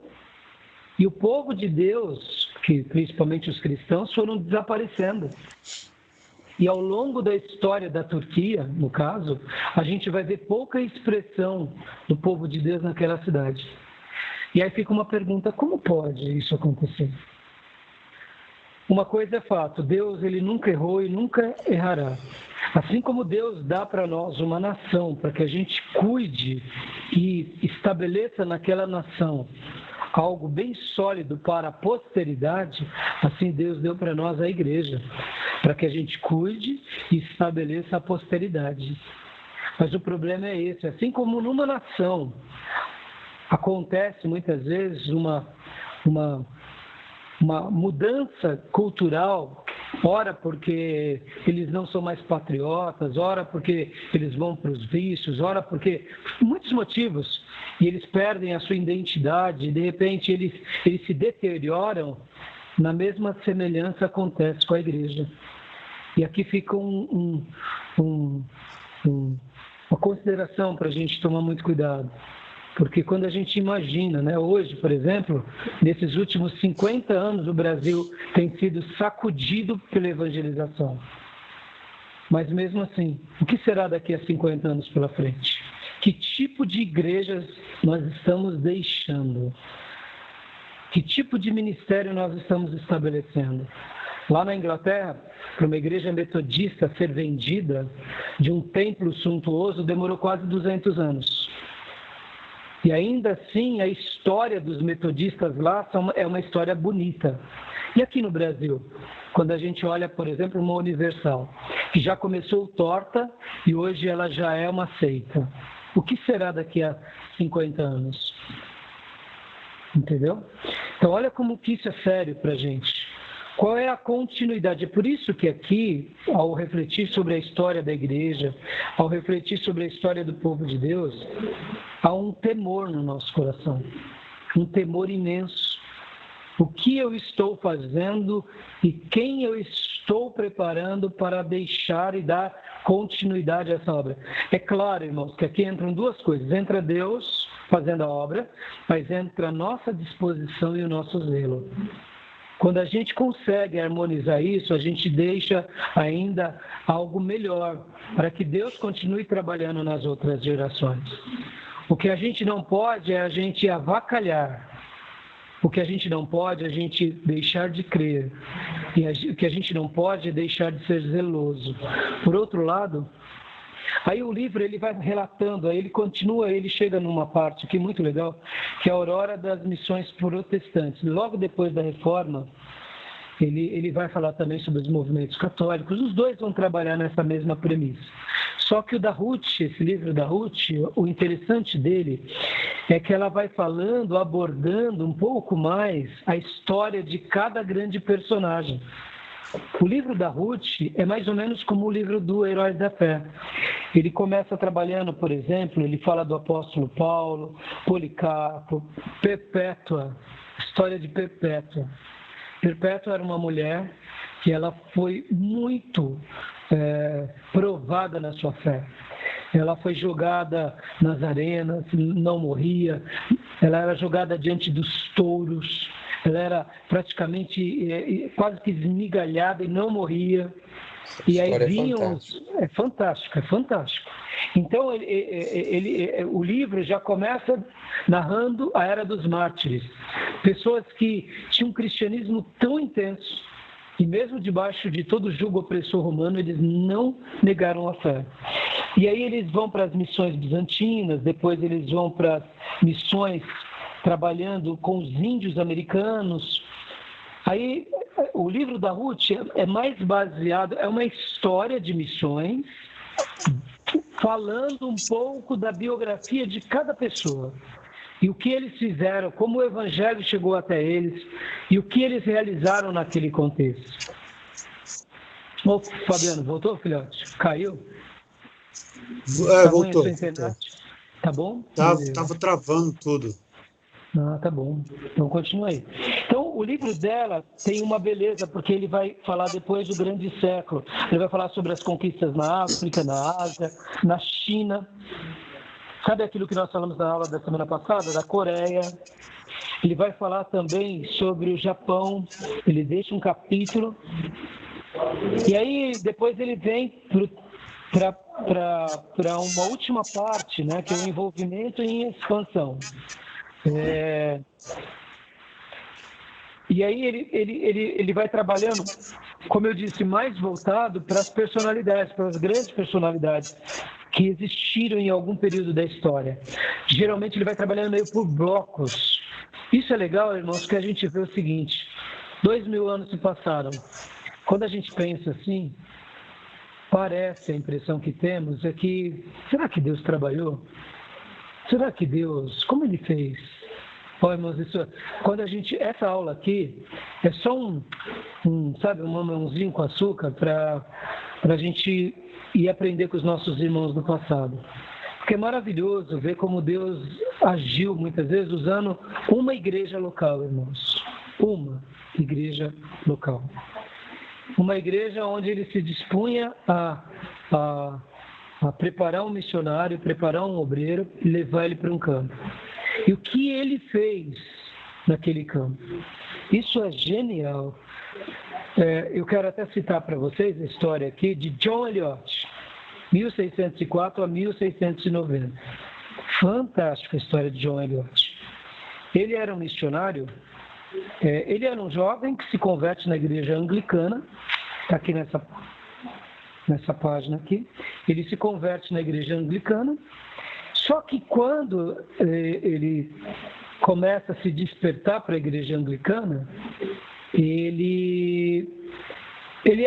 e o povo de Deus, que principalmente os cristãos, foram desaparecendo. E ao longo da história da Turquia, no caso, a gente vai ver pouca expressão do povo de Deus naquela cidade. E aí fica uma pergunta, como pode isso acontecer? uma coisa é fato, Deus ele nunca errou e nunca errará. Assim como Deus dá para nós uma nação, para que a gente cuide e estabeleça naquela nação algo bem sólido para a posteridade, assim Deus deu para nós a igreja, para que a gente cuide e estabeleça a posteridade. Mas o problema é esse, assim como numa nação acontece muitas vezes uma mudança cultural, ora porque eles não são mais patriotas, ora porque eles vão para os vícios, ora porque muitos motivos, e eles perdem a sua identidade, e de repente eles se deterioram. Na mesma semelhança acontece com a igreja. E aqui fica uma consideração para a gente tomar muito cuidado. Porque quando a gente imagina, né, hoje, por exemplo, nesses últimos 50 anos, o Brasil tem sido sacudido pela evangelização. Mas mesmo assim, o que será daqui a 50 anos pela frente? Que tipo de igrejas nós estamos deixando? Que tipo de ministério nós estamos estabelecendo? Lá na Inglaterra, para uma igreja metodista ser vendida de um templo suntuoso, demorou quase 200 anos. E ainda assim, a história dos metodistas lá é uma história bonita. E aqui no Brasil, quando a gente olha, por exemplo, uma Universal, que já começou torta e hoje ela já é uma seita. O que será daqui a 50 anos? Entendeu? Então, olha como que isso é sério para a gente. Qual é a continuidade? É por isso que aqui, ao refletir sobre a história da igreja, ao refletir sobre a história do povo de Deus, há um temor no nosso coração, um temor imenso. O que eu estou fazendo e quem eu estou preparando para deixar e dar continuidade a essa obra? É claro, irmãos, que aqui entram duas coisas. Entra Deus fazendo a obra, mas entra a nossa disposição e o nosso zelo. Quando a gente consegue harmonizar isso, a gente deixa ainda algo melhor para que Deus continue trabalhando nas outras gerações. O que a gente não pode é a gente avacalhar. O que a gente não pode é a gente deixar de crer. E o que a gente não pode é deixar de ser zeloso. Por outro lado, aí o livro ele vai relatando, aí ele continua, ele chega numa parte aqui muito legal, que é a aurora das missões protestantes. Logo depois da reforma, ele vai falar também sobre os movimentos católicos. Os dois vão trabalhar nessa mesma premissa. Só que o da Ruth, esse livro da Ruth, o interessante dele é que ela vai falando, abordando um pouco mais a história de cada grande personagem. O livro da Ruth é mais ou menos como o livro do Heróis da Fé. Ele começa trabalhando, por exemplo, ele fala do apóstolo Paulo, Policarpo, Perpétua, história de Perpétua. Perpétua era uma mulher que ela foi muito provada na sua fé. Ela foi jogada nas arenas, não morria. Ela era jogada diante dos touros. Ela era praticamente quase que esmigalhada e não morria. E aí vinham... É fantástico, é fantástico. Então, o livro já começa narrando a Era dos Mártires. Pessoas que tinham um cristianismo tão intenso, e mesmo debaixo de todo o jugo opressor romano, eles não negaram a fé. E aí eles vão para as missões bizantinas, depois eles vão para as missões trabalhando com os índios americanos. Aí o livro da Ruth é mais baseado, é uma história de missões, falando um pouco da biografia de cada pessoa. E o que eles fizeram, como o evangelho chegou até eles, e o que eles realizaram naquele contexto. Ô, Fabiano, voltou, filhote? Caiu? Voltou. Tá bom? Tava travando tudo. Ah, tá bom. Então continua aí. Então, o livro dela tem uma beleza, porque ele vai falar depois do grande século. Ele vai falar sobre as conquistas na África, na Ásia, na China. Sabe aquilo que nós falamos na aula da semana passada, da Coreia? Ele vai falar também sobre o Japão. Ele deixa um capítulo. E aí, depois ele vem para uma última parte, né, que é o envolvimento em expansão. E aí ele vai trabalhando, como eu disse, mais voltado para as personalidades, para as grandes personalidades que existiram em algum período da história. Geralmente ele vai trabalhando meio por blocos. Isso é legal, irmãos, que a gente vê o seguinte: 2000 anos se passaram. Quando a gente pensa assim, parece, a impressão que temos é que, será que Deus trabalhou? Será que Deus, como ele fez? Olha, irmãos, essa aula aqui é só um mamãozinho com açúcar para a gente ir aprender com os nossos irmãos do passado. Porque é maravilhoso ver como Deus agiu muitas vezes usando uma igreja local, irmãos. Uma igreja local. Uma igreja onde ele se dispunha a preparar um missionário, preparar um obreiro e levar ele para um campo. E o que ele fez naquele campo? Isso é genial. Eu quero até citar para vocês a história aqui de John Eliot, 1604 a 1690. Fantástica a história de John Eliot. Ele era um missionário, ele era um jovem que se converte na igreja anglicana, está aqui nessa página aqui. Ele se converte na igreja anglicana. Só que quando ele começa a se despertar para a igreja anglicana, ele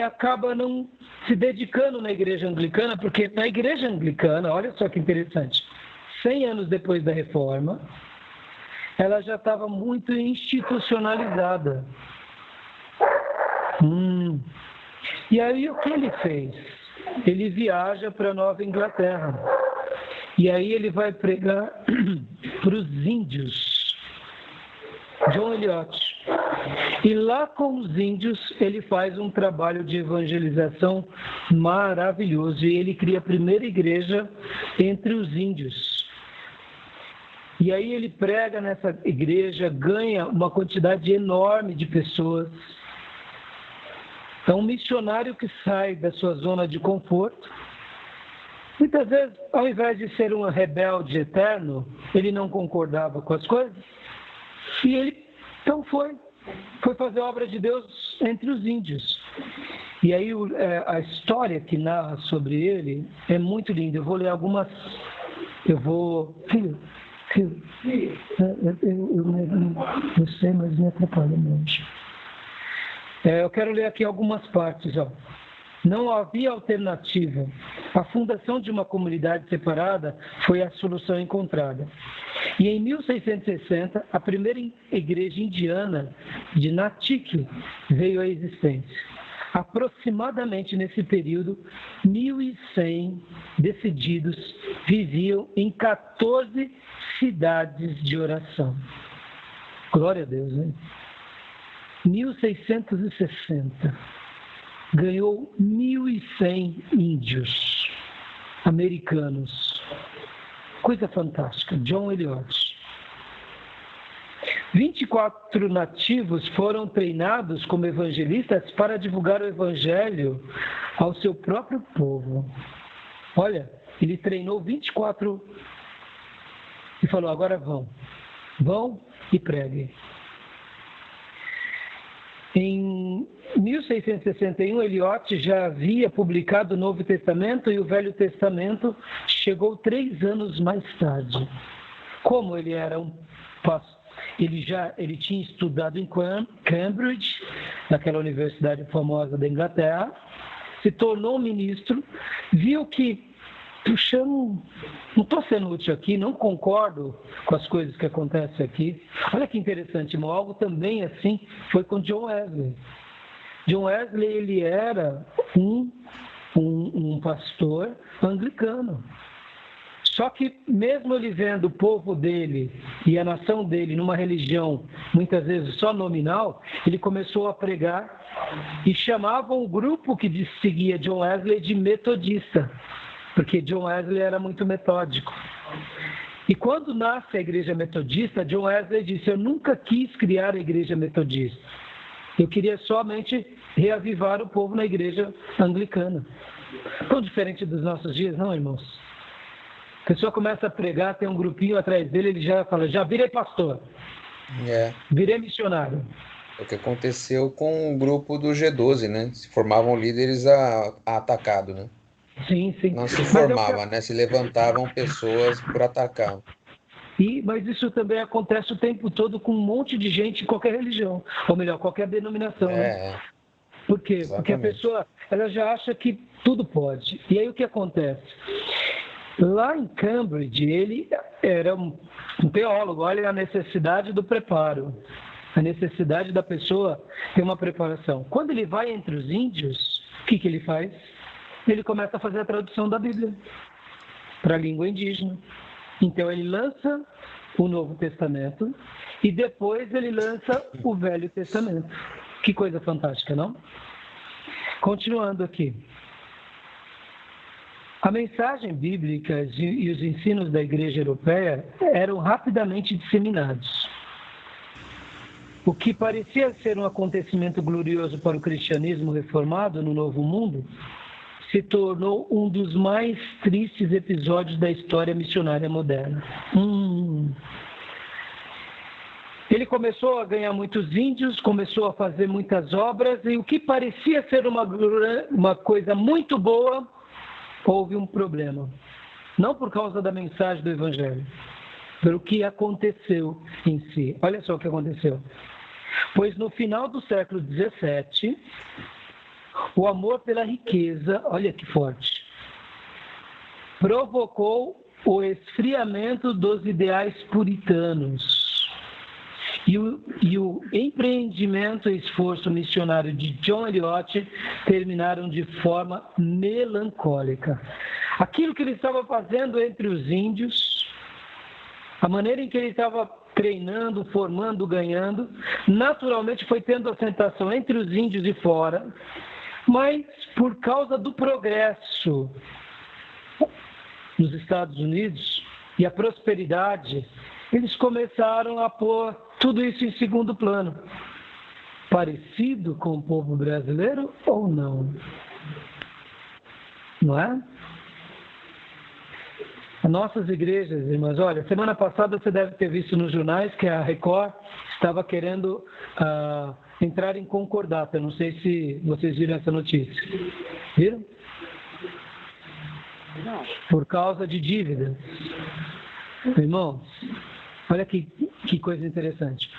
acaba não se dedicando na igreja anglicana, porque na igreja anglicana, olha só que interessante, 100 anos depois da reforma, ela já estava muito institucionalizada. E aí o que ele fez? Ele viaja para a Nova Inglaterra. E aí ele vai pregar para os índios, John Eliot. E lá com os índios ele faz um trabalho de evangelização maravilhoso. E ele cria a primeira igreja entre os índios. E aí ele prega nessa igreja, ganha uma quantidade enorme de pessoas. É um missionário que sai da sua zona de conforto. Muitas vezes, ao invés de ser um rebelde eterno, ele não concordava com as coisas. E ele, então, foi fazer a obra de Deus entre os índios. E aí a história que narra sobre ele é muito linda. Eu vou ler algumas... Filho, eu sei, mas me atrapalha muito. Eu quero ler aqui algumas partes, ó. Não havia alternativa. A fundação de uma comunidade separada foi a solução encontrada. E em 1660, a primeira igreja indiana de Natick veio à existência. Aproximadamente nesse período, 1.100 decididos viviam em 14 cidades de oração. Glória a Deus, né? 1660. Ganhou 1.100 índios americanos. Coisa fantástica. John Eliot. 24 nativos foram treinados como evangelistas para divulgar o evangelho ao seu próprio povo. Olha, ele treinou 24 e falou: agora vão e preguem. Em 1661, Eliot já havia publicado o Novo Testamento e o Velho Testamento chegou 3 anos mais tarde. Como ele era um pastor, ele tinha estudado em Cambridge, naquela universidade famosa da Inglaterra, se tornou ministro, viu que, puxa, não estou sendo útil aqui, não concordo com as coisas que acontecem aqui. Olha que interessante, irmão, algo também assim foi com John Wesley. John Wesley, ele era um pastor anglicano. Só que mesmo ele vendo o povo dele e a nação dele numa religião, muitas vezes só nominal, ele começou a pregar e chamavam o grupo que seguia John Wesley de metodista, porque John Wesley era muito metódico. E quando nasce a igreja metodista, John Wesley disse: eu nunca quis criar a igreja metodista. Eu queria somente reavivar o povo na igreja anglicana. Tão diferente dos nossos dias, não, irmãos? A pessoa começa a pregar, tem um grupinho atrás dele, ele já fala: já virei pastor, virei missionário. O que aconteceu com o grupo do G12, né? Se formavam líderes a atacado, né? Sim, sim. Não se Mas, formava, né? Se levantavam pessoas por atacar. mas isso também acontece o tempo todo com um monte de gente em qualquer religião, ou melhor, qualquer denominação, né? É, Por quê? Porque a exatamente. pessoa ela já acha que tudo pode. E aí o que acontece? Lá em Cambridge, ele era um teólogo, olha a necessidade do preparo, a necessidade da pessoa ter uma preparação. Quando ele vai entre os índios, o que ele faz? Ele começa a fazer a tradução da Bíblia para a língua indígena. Então ele lança o Novo Testamento e depois ele lança o Velho Testamento. Que coisa fantástica, não? Continuando aqui. A mensagem bíblica e os ensinos da Igreja Europeia eram rapidamente disseminados. O que parecia ser um acontecimento glorioso para o cristianismo reformado no Novo Mundo se tornou um dos mais tristes episódios da história missionária moderna. Ele começou a ganhar muitos índios, começou a fazer muitas obras, e o que parecia ser uma coisa muito boa, houve um problema. Não por causa da mensagem do Evangelho, pelo que aconteceu em si. Olha só o que aconteceu. Pois no final do século XVII, o amor pela riqueza, olha que forte, provocou o esfriamento dos ideais puritanos. E o empreendimento e esforço missionário de John Eliot terminaram de forma melancólica. Aquilo que ele estava fazendo entre os índios, a maneira em que ele estava treinando, formando, ganhando, naturalmente foi tendo aceitação entre os índios e fora, mas por causa do progresso nos Estados Unidos e a prosperidade, eles começaram a pôr tudo isso em segundo plano. Parecido com o povo brasileiro ou não? Não é? As nossas igrejas, irmãs, olha, semana passada você deve ter visto nos jornais que a Record estava querendo entrar em concordata. Não sei se vocês viram essa notícia. Viram? Não. Por causa de dívidas. Irmãos, olha que coisa interessante.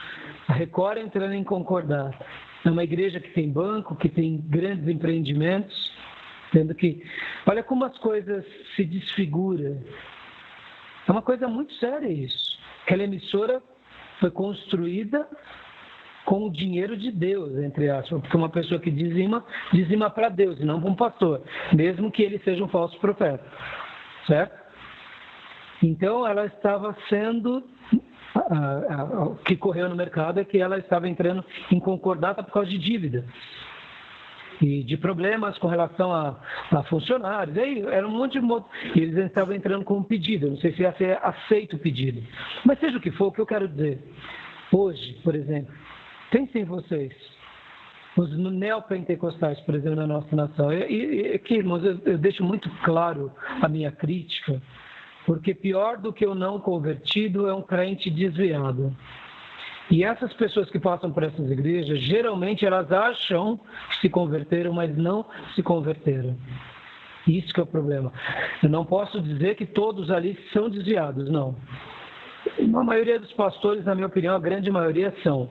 A Record entrando em concordata. É uma igreja que tem banco, que tem grandes empreendimentos, tendo que... Olha como as coisas se desfiguram. É uma coisa muito séria isso. Aquela emissora foi construída com o dinheiro de Deus, entre aspas, porque uma pessoa que dizima para Deus e não para um pastor, mesmo que ele seja um falso profeta. Certo? Então, ela estava sendo... O que correu no mercado é que ela estava entrando em concordata por causa de dívidas e de problemas com relação a funcionários. Aí era um monte de... E eles estavam entrando com um pedido. Eu não sei se ia ser aceito o pedido. Mas seja o que for, o que eu quero dizer. Hoje, por exemplo, pensem vocês, os neopentecostais, por exemplo, na nossa nação. E aqui, irmãos, eu deixo muito claro a minha crítica, porque pior do que o não convertido é um crente desviado. E essas pessoas que passam por essas igrejas, geralmente elas acham que se converteram, mas não se converteram. Isso que é o problema. Eu não posso dizer que todos ali são desviados, não. A maioria dos pastores, na minha opinião, a grande maioria são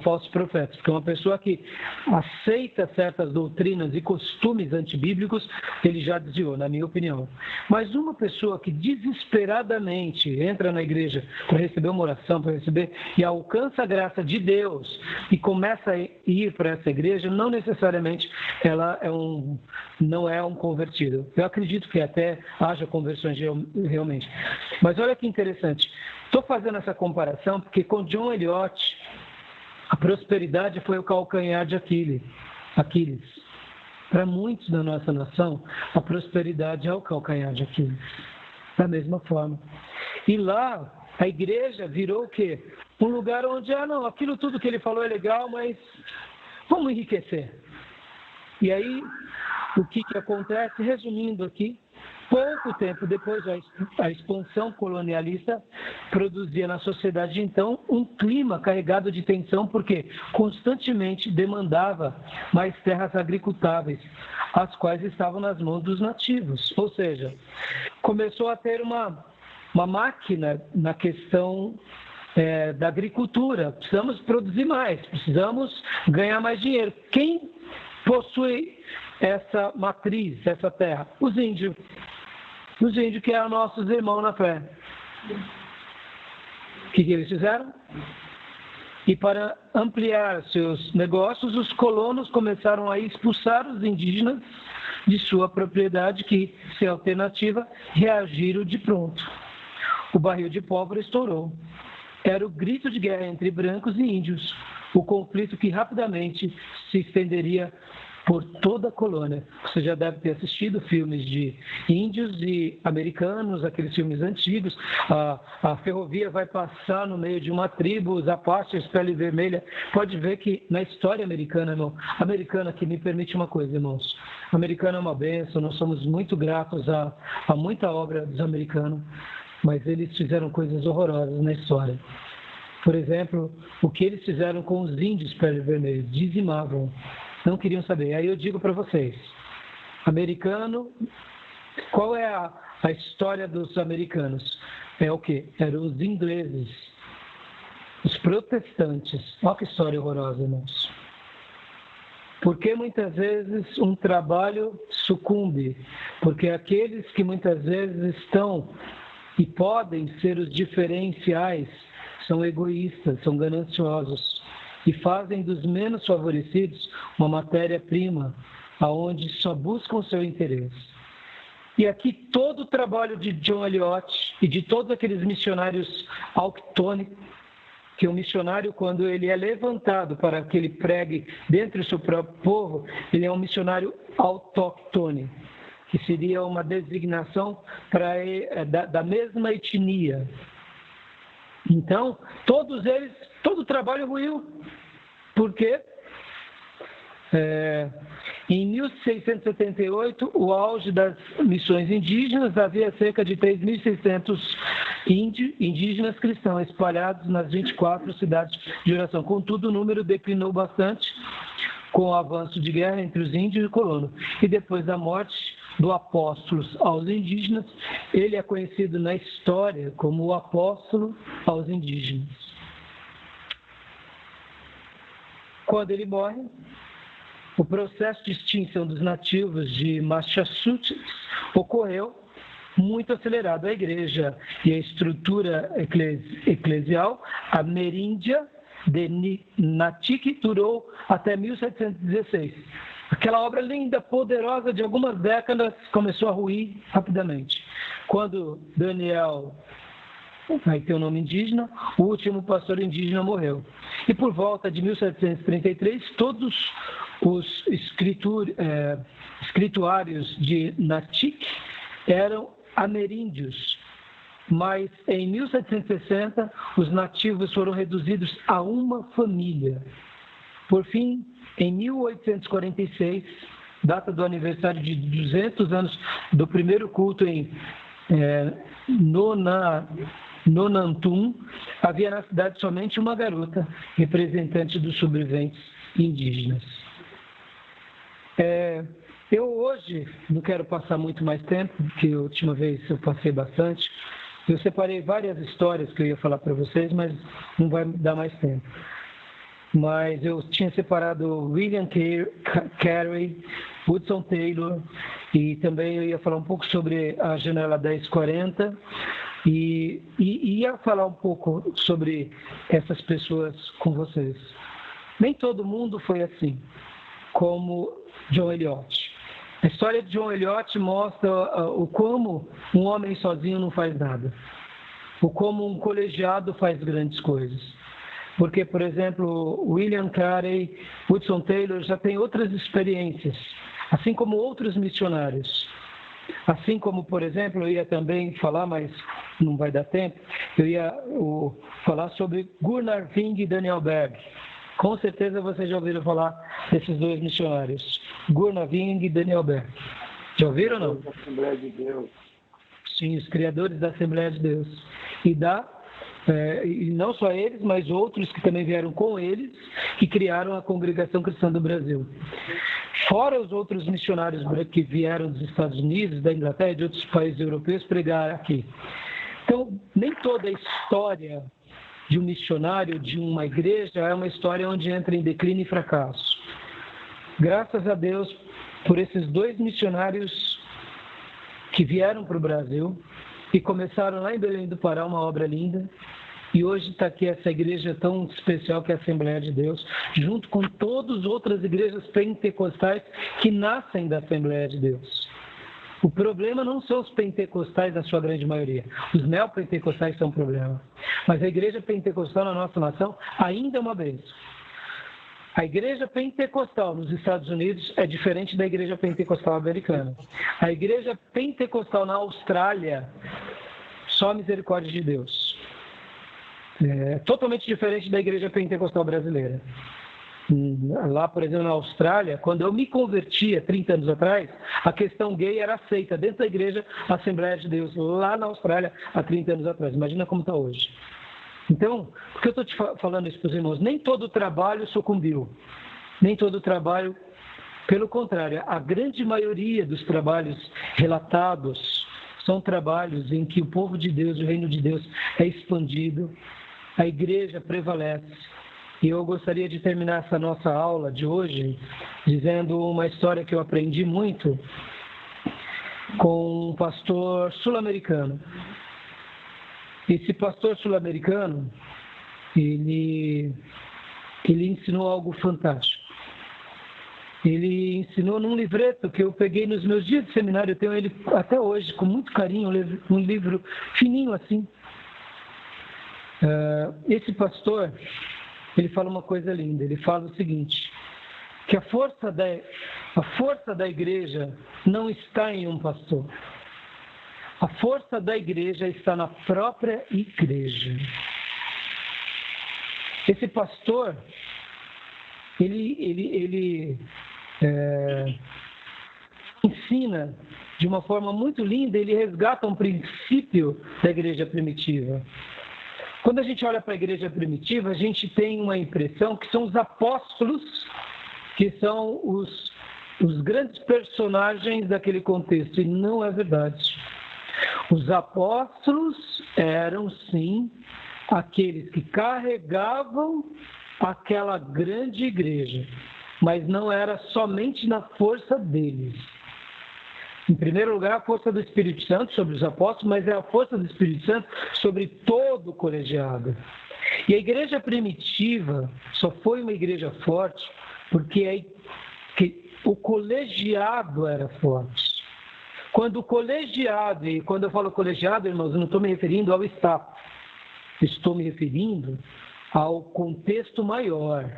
falsos profetas, porque uma pessoa que aceita certas doutrinas e costumes antibíblicos, ele já desviou, na minha opinião. Mas uma pessoa que desesperadamente entra na igreja para receber uma oração, para receber e alcança a graça de Deus e começa a ir para essa igreja, não necessariamente ela não é um convertido. Eu acredito que até haja conversões realmente. Mas olha que interessante. Estou fazendo essa comparação porque com John Eliot, a prosperidade foi o calcanhar de Aquiles. Para muitos da nossa nação, a prosperidade é o calcanhar de Aquiles. Da mesma forma. E lá, a igreja virou o quê? Um lugar onde, não, aquilo tudo que ele falou é legal, mas vamos enriquecer. E aí, o que acontece? Resumindo aqui, Pouco tempo depois, a expansão colonialista produzia na sociedade, então, um clima carregado de tensão, porque constantemente demandava mais terras agricultáveis, as quais estavam nas mãos dos nativos. Ou seja, começou a ter uma máquina na questão da agricultura. Precisamos produzir mais, precisamos ganhar mais dinheiro. Quem possui essa matriz, essa terra? Os índios. Os índios que eram nossos irmãos na fé. O que eles fizeram? E para ampliar seus negócios, os colonos começaram a expulsar os indígenas de sua propriedade, que, sem alternativa, reagiram de pronto. O barril de pólvora estourou. Era o grito de guerra entre brancos e índios, o conflito que rapidamente se estenderia por toda a colônia. Você já deve ter assistido filmes de índios e americanos, aqueles filmes antigos. A ferrovia vai passar no meio de uma tribo, os Apaches, pele vermelha. Pode ver que na história americana, irmão, americana, que me permite uma coisa, irmãos. Americano é uma bênção, nós somos muito gratos a muita obra dos americanos, mas eles fizeram coisas horrorosas na história. Por exemplo, o que eles fizeram com os índios pele vermelha, dizimavam. Não queriam saber. Aí eu digo para vocês, americano, qual é a história dos americanos? É o quê? Eram os ingleses, os protestantes. Olha que história horrorosa, irmãos. Porque muitas vezes um trabalho sucumbe? Porque aqueles que muitas vezes estão e podem ser os diferenciais são egoístas, são gananciosos. E fazem dos menos favorecidos uma matéria-prima, aonde só buscam o seu interesse. E aqui todo o trabalho de John Eliot e de todos aqueles missionários auctônicos, que o missionário, quando ele é levantado para que ele pregue dentro do seu próprio povo, ele é um missionário autóctone, que seria uma designação da mesma etnia. Então, todos eles, todo o trabalho ruiu. Por quê? Em 1678, o auge das missões indígenas, havia cerca de 3.600 indígenas cristãos espalhados nas 24 cidades de oração. Contudo, o número declinou bastante com o avanço de guerra entre os índios e colonos. E depois da morte do apóstolo aos indígenas, ele é conhecido na história como o apóstolo aos indígenas. Quando ele morre, o processo de extinção dos nativos de Massachusetts ocorreu muito acelerado. A igreja e a estrutura eclesial ameríndia de Natique durou até 1716. Aquela obra linda, poderosa, de algumas décadas, começou a ruir rapidamente. Quando Daniel, aí tem o nome indígena, o último pastor indígena morreu. E por volta de 1733, todos os escrituários de Natique eram ameríndios. Mas em 1760, os nativos foram reduzidos a uma família. Por fim, em 1846, data do aniversário de 200 anos do primeiro culto em Nonantum, havia na cidade somente uma garota, representante dos sobreviventes indígenas. Eu hoje não quero passar muito mais tempo, porque a última vez eu passei bastante. Eu separei várias histórias que eu ia falar para vocês, mas não vai dar mais tempo. Mas eu tinha separado William Carey, Hudson Taylor, e também eu ia falar um pouco sobre a janela 1040, e ia falar um pouco sobre essas pessoas com vocês. Nem todo mundo foi assim, como John Eliot. A história de John Eliot mostra o como um homem sozinho não faz nada, o como um colegiado faz grandes coisas. Porque, por exemplo, William Carey, Hudson Taylor já tem outras experiências, assim como outros missionários. Assim como, por exemplo, eu ia também falar, mas não vai dar tempo, eu ia falar sobre Gunnar Ving e Daniel Berg. Com certeza vocês já ouviram falar desses dois missionários, Gunnar Ving e Daniel Berg. Já ouviram ou não? Da Assembleia de Deus. Sim, os criadores da Assembleia de Deus. E não só eles, mas outros que também vieram com eles, que criaram a Congregação Cristã do Brasil. Fora os outros missionários que vieram dos Estados Unidos, da Inglaterra e de outros países europeus pregar aqui. Então, nem toda a história de um missionário, de uma igreja, é uma história onde entra em declínio e fracasso. Graças a Deus por esses 2 missionários que vieram para o Brasil e começaram lá em Belém do Pará uma obra linda. E hoje está aqui essa igreja tão especial que é a Assembleia de Deus, junto com todas as outras igrejas pentecostais que nascem da Assembleia de Deus. O problema não são os pentecostais, na sua grande maioria. Os neopentecostais são um problema. Mas a igreja pentecostal na nossa nação ainda é uma bênção. A igreja pentecostal nos Estados Unidos é diferente da igreja pentecostal americana. A igreja pentecostal na Austrália, só a misericórdia de Deus. É totalmente diferente da igreja pentecostal brasileira. Lá, por exemplo, na Austrália, quando eu me converti há 30 anos atrás, a questão gay era aceita dentro da igreja Assembleia de Deus, lá na Austrália, há 30 anos atrás. Imagina como está hoje. Então, por que eu estou te falando isso para os irmãos? Nem todo trabalho sucumbiu. Nem todo trabalho, pelo contrário, a grande maioria dos trabalhos relatados são trabalhos em que o povo de Deus, o reino de Deus é expandido, a igreja prevalece. E eu gostaria de terminar essa nossa aula de hoje dizendo uma história que eu aprendi muito com um pastor sul-americano. Esse pastor sul-americano, ele ensinou algo fantástico. Ele ensinou num livreto que eu peguei nos meus dias de seminário, eu tenho ele até hoje, com muito carinho, um livro fininho assim. Esse pastor, ele fala uma coisa linda, ele fala o seguinte, que a força da igreja não está em um pastor. A força da igreja está na própria igreja. Esse pastor, ele ensina de uma forma muito linda, ele resgata um princípio da igreja primitiva. Quando a gente olha para a igreja primitiva, a gente tem uma impressão que são os apóstolos, que são os grandes personagens daquele contexto, e não é verdade. Os apóstolos eram, sim, aqueles que carregavam aquela grande igreja, mas não era somente na força deles. Em primeiro lugar, a força do Espírito Santo sobre os apóstolos, mas é a força do Espírito Santo sobre todo o colegiado. E a igreja primitiva só foi uma igreja forte porque o colegiado era forte. Quando o colegiado, e quando eu falo colegiado, irmãos, eu não estou me referindo ao staff, estou me referindo ao contexto maior.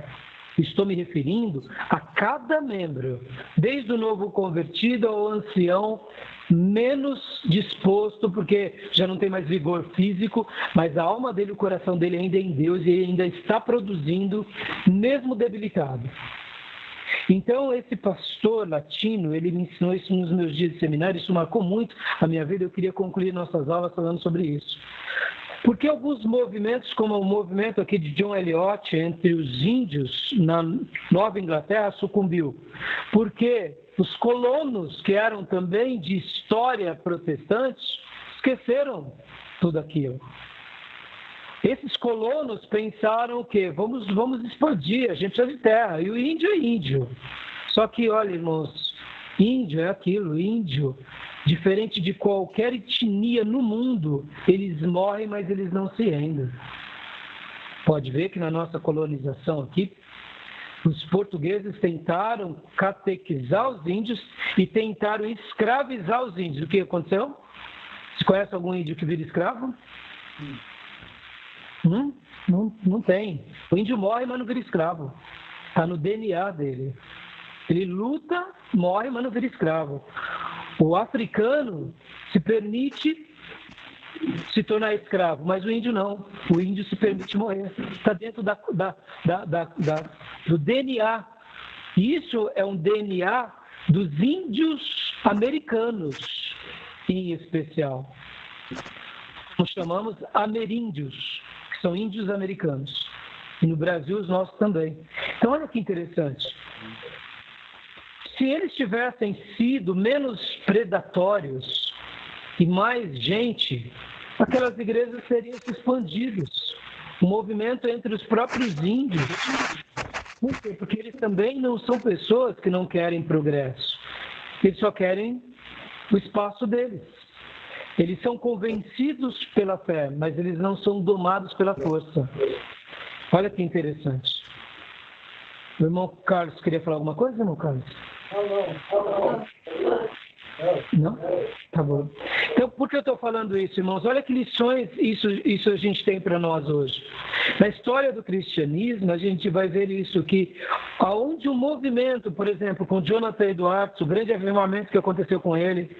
Estou me referindo a cada membro, desde o novo convertido ao ancião menos disposto, porque já não tem mais vigor físico, mas a alma dele, o coração dele ainda é em Deus e ele ainda está produzindo, mesmo debilitado. Então, esse pastor latino, ele me ensinou isso nos meus dias de seminário, isso marcou muito a minha vida, eu queria concluir nossas aulas falando sobre isso. Porque alguns movimentos, como o movimento aqui de John Eliot entre os índios na Nova Inglaterra, sucumbiu. Porque os colonos, que eram também de história protestante, esqueceram tudo aquilo. Esses colonos pensaram que vamos expandir, a gente precisa de terra, e o índio é índio. Só que, olha, irmãos, índio é aquilo, índio, diferente de qualquer etnia no mundo, eles morrem, mas eles não se rendem. Pode ver que na nossa colonização aqui, os portugueses tentaram catequizar os índios e tentaram escravizar os índios. O que aconteceu? Você conhece algum índio que vira escravo? Não tem. O índio morre, mas não vira escravo. Está no DNA dele. Ele luta, morre, mas não vira escravo. O africano se permite se tornar escravo, mas o índio não. O índio se permite morrer. Está dentro do DNA. E isso é um DNA dos índios americanos, em especial. Nós chamamos ameríndios, que são índios americanos. E no Brasil os nossos também. Então olha que interessante. Se eles tivessem sido menos predatórios e mais gente, aquelas igrejas teriam se expandido. O movimento entre os próprios índios. Por quê? Porque eles também não são pessoas que não querem progresso. Eles só querem o espaço deles. Eles são convencidos pela fé, mas eles não são domados pela força. Olha que interessante. O irmão Carlos queria falar alguma coisa, irmão Carlos? Não? Tá bom. Então, por que eu estou falando isso, irmãos? Olha que lições isso a gente tem para nós hoje. Na história do cristianismo, a gente vai ver isso, que aonde o movimento, por exemplo, com Jonathan Edwards, o grande avivamento que aconteceu com ele,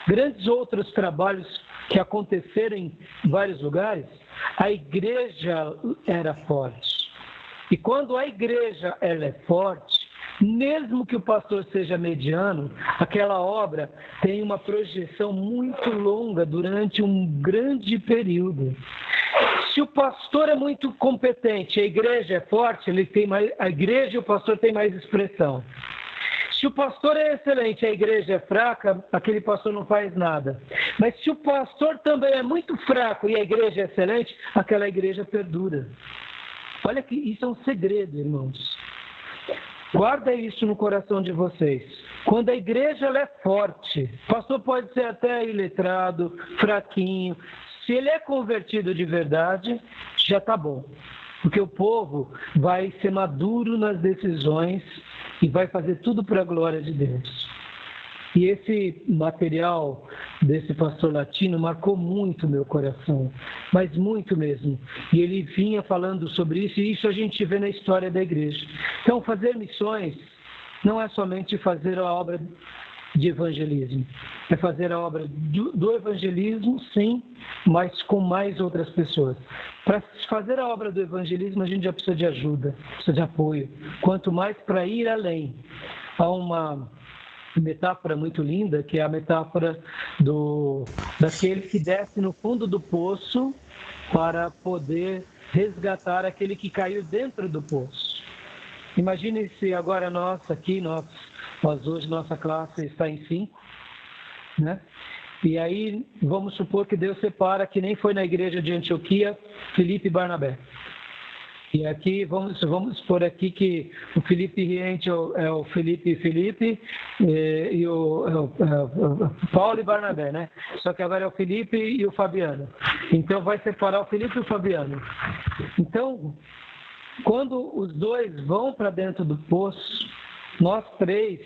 grandes outros trabalhos que aconteceram em vários lugares, a igreja era forte. E quando a igreja ela é forte, mesmo que o pastor seja mediano, aquela obra tem uma projeção muito longa durante um grande período. Se o pastor é muito competente, a igreja é forte, a igreja e o pastor têm mais expressão. Se o pastor é excelente, a igreja é fraca, aquele pastor não faz nada. Mas se o pastor também é muito fraco e a igreja é excelente, aquela igreja perdura. Olha que isso é um segredo, irmãos. Guarda isso no coração de vocês. Quando a igreja ela é forte, o pastor pode ser até iletrado, fraquinho. Se ele é convertido de verdade, já está bom. Porque o povo vai ser maduro nas decisões e vai fazer tudo para a glória de Deus. E esse material desse pastor latino marcou muito meu coração, mas muito mesmo. E ele vinha falando sobre isso, e isso a gente vê na história da igreja. Então, fazer missões não é somente fazer a obra de evangelismo, é fazer a obra do evangelismo, sim, mas com mais outras pessoas. Para fazer a obra do evangelismo, a gente já precisa de ajuda, precisa de apoio. Quanto mais para ir além. Há uma metáfora muito linda, que é a metáfora daquele que desce no fundo do poço para poder resgatar aquele que caiu dentro do poço. Imagine se agora nós hoje, nossa classe está em 5, né? E aí, vamos supor que Deus separa, que nem foi na igreja de Antioquia, Filipe e Barnabé. E aqui, vamos supor aqui que o Filipe Riente é o Felipe e o Paulo e Barnabé, né? Só que agora é o Felipe e o Fabiano. Então, vai separar o Felipe e o Fabiano. Então, quando os dois vão para dentro do poço, nós três,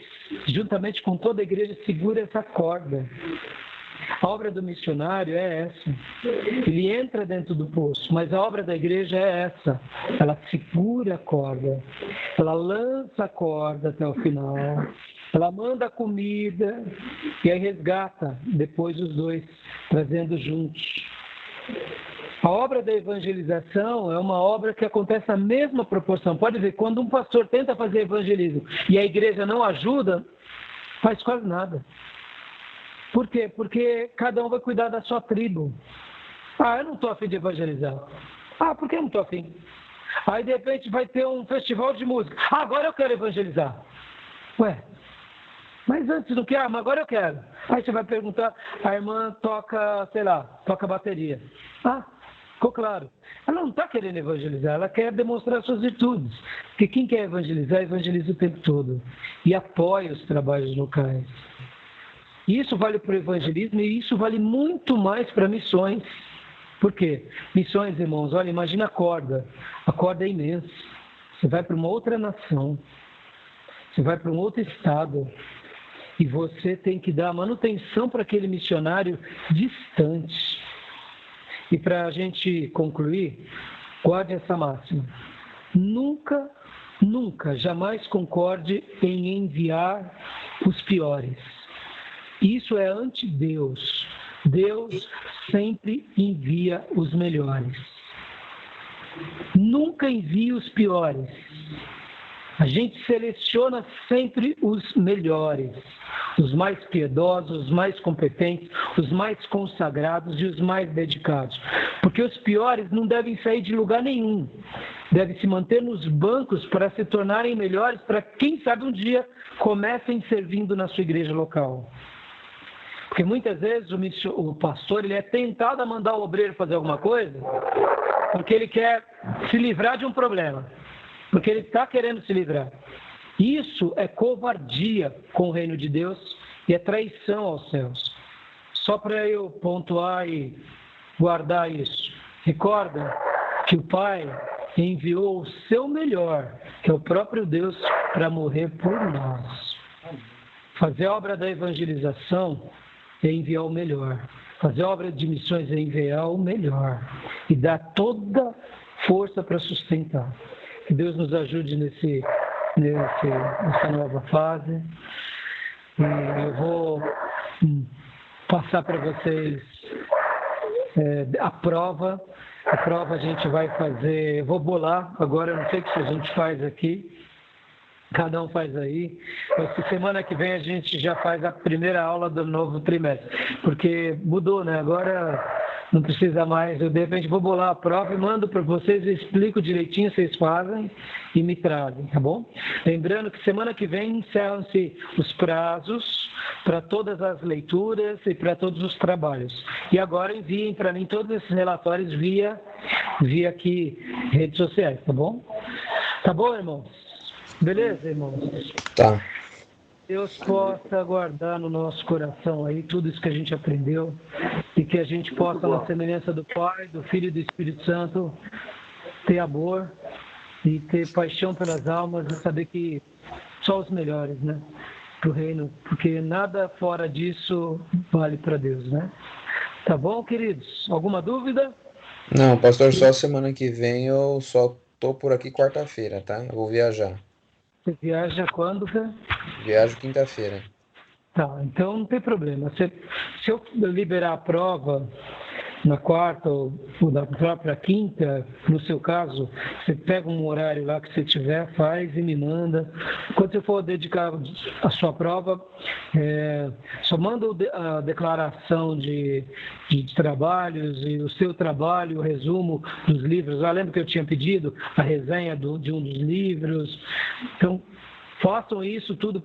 juntamente com toda a igreja, segura essa corda. A obra do missionário é essa. Ele entra dentro do poço, mas a obra da igreja é essa. Ela segura a corda, ela lança a corda até o final, ela manda a comida e aí resgata depois os dois, trazendo juntos. A obra da evangelização é uma obra que acontece na mesma proporção. Pode ver, quando um pastor tenta fazer evangelismo e a igreja não ajuda, faz quase nada. Por quê? Porque cada um vai cuidar da sua tribo. Ah, eu não estou afim de evangelizar. Ah, por que eu não estou afim? Aí, de repente, vai ter um festival de música. Ah, agora eu quero evangelizar. Ué, mas antes não quer? Mas agora eu quero. Aí você vai perguntar, a irmã toca, toca bateria. Ah, ficou claro. Ela não está querendo evangelizar, ela quer demonstrar suas virtudes. Porque quem quer evangelizar, evangeliza o tempo todo. E apoia os trabalhos locais. Isso vale para o evangelismo e isso vale muito mais para missões. Por quê? Missões, irmãos, olha, imagina a corda. A corda é imensa. Você vai para uma outra nação, você vai para um outro estado e você tem que dar manutenção para aquele missionário distante. E para a gente concluir, guarde essa máxima. Nunca, jamais concorde em enviar os piores. Isso é anti-Deus. Deus sempre envia os melhores. Nunca envie os piores. A gente seleciona sempre os melhores, os mais piedosos, os mais competentes, os mais consagrados e os mais dedicados. Porque os piores não devem sair de lugar nenhum. Devem se manter nos bancos para se tornarem melhores, para quem sabe um dia comecem servindo na sua igreja local. Porque muitas vezes o pastor ele é tentado a mandar o obreiro fazer alguma coisa porque ele quer se livrar de um problema. Porque ele está querendo se livrar. Isso é covardia com o reino de Deus e é traição aos céus. Só para eu pontuar e guardar isso. Recorda que o Pai enviou o seu melhor, que é o próprio Deus, para morrer por nós. Fazer a obra da evangelização é enviar o melhor. Fazer a obra de missões é enviar o melhor. E dar toda força para sustentar. Que Deus nos ajude nessa nova fase. E eu vou passar para vocês a prova. A prova a gente vai fazer, eu vou bolar, agora eu não sei o que a gente faz aqui. Cada um faz aí. Mas semana que vem a gente já faz a primeira aula do novo trimestre. Porque mudou, né? Agora não precisa mais. Eu, de repente, vou bolar a prova e mando para vocês, explico direitinho, vocês fazem e me trazem, tá bom? Lembrando que semana que vem encerram-se os prazos para todas as leituras e para todos os trabalhos. E agora enviem para mim todos esses relatórios via aqui redes sociais, tá bom? Tá bom, irmãos? Beleza, irmãos? Tá. Deus possa guardar no nosso coração aí tudo isso que a gente aprendeu e que a gente possa, na semelhança do Pai, do Filho e do Espírito Santo, ter amor e ter paixão pelas almas e saber que só os melhores, né? Para o reino, porque nada fora disso vale para Deus, né? Tá bom, queridos? Alguma dúvida? Não, pastor, só semana que vem eu só tô por aqui quarta-feira, tá? Eu vou viajar. Você viaja quando, Fê? Viajo quinta-feira. Tá, então não tem problema. Se eu liberar a prova na quarta ou na própria quinta, no seu caso, você pega um horário lá que você tiver, faz e me manda. Quando você for dedicar a sua prova, só manda a declaração de trabalhos e o seu trabalho, o resumo dos livros. Lembra que eu tinha pedido a resenha de um dos livros? Então, façam isso tudo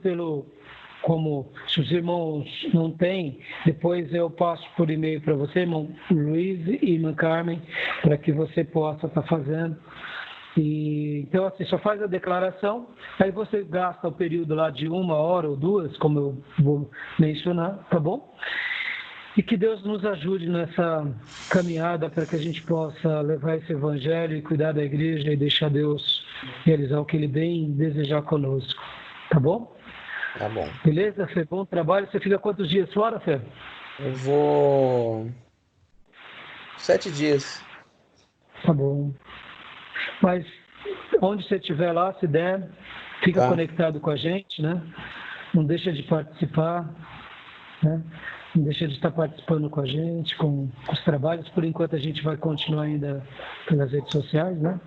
como se os irmãos não têm, depois eu passo por e-mail para você, irmão Luiz e irmã Carmen, para que você possa estar fazendo. E, então, assim, só faz a declaração, aí você gasta o período lá de 1 hora ou 2, como eu vou mencionar, tá bom? E que Deus nos ajude nessa caminhada para que a gente possa levar esse evangelho e cuidar da igreja e deixar Deus realizar o que Ele bem desejar conosco, tá bom? Tá bom. Beleza, Fê? Bom trabalho. Você fica quantos dias fora, Fê? Eu vou 7 dias. Tá bom. Mas onde você estiver lá, se der, fica conectado com a gente, né? Não deixa de participar, né? Não deixa de estar participando com a gente, com os trabalhos. Por enquanto a gente vai continuar ainda pelas redes sociais, né?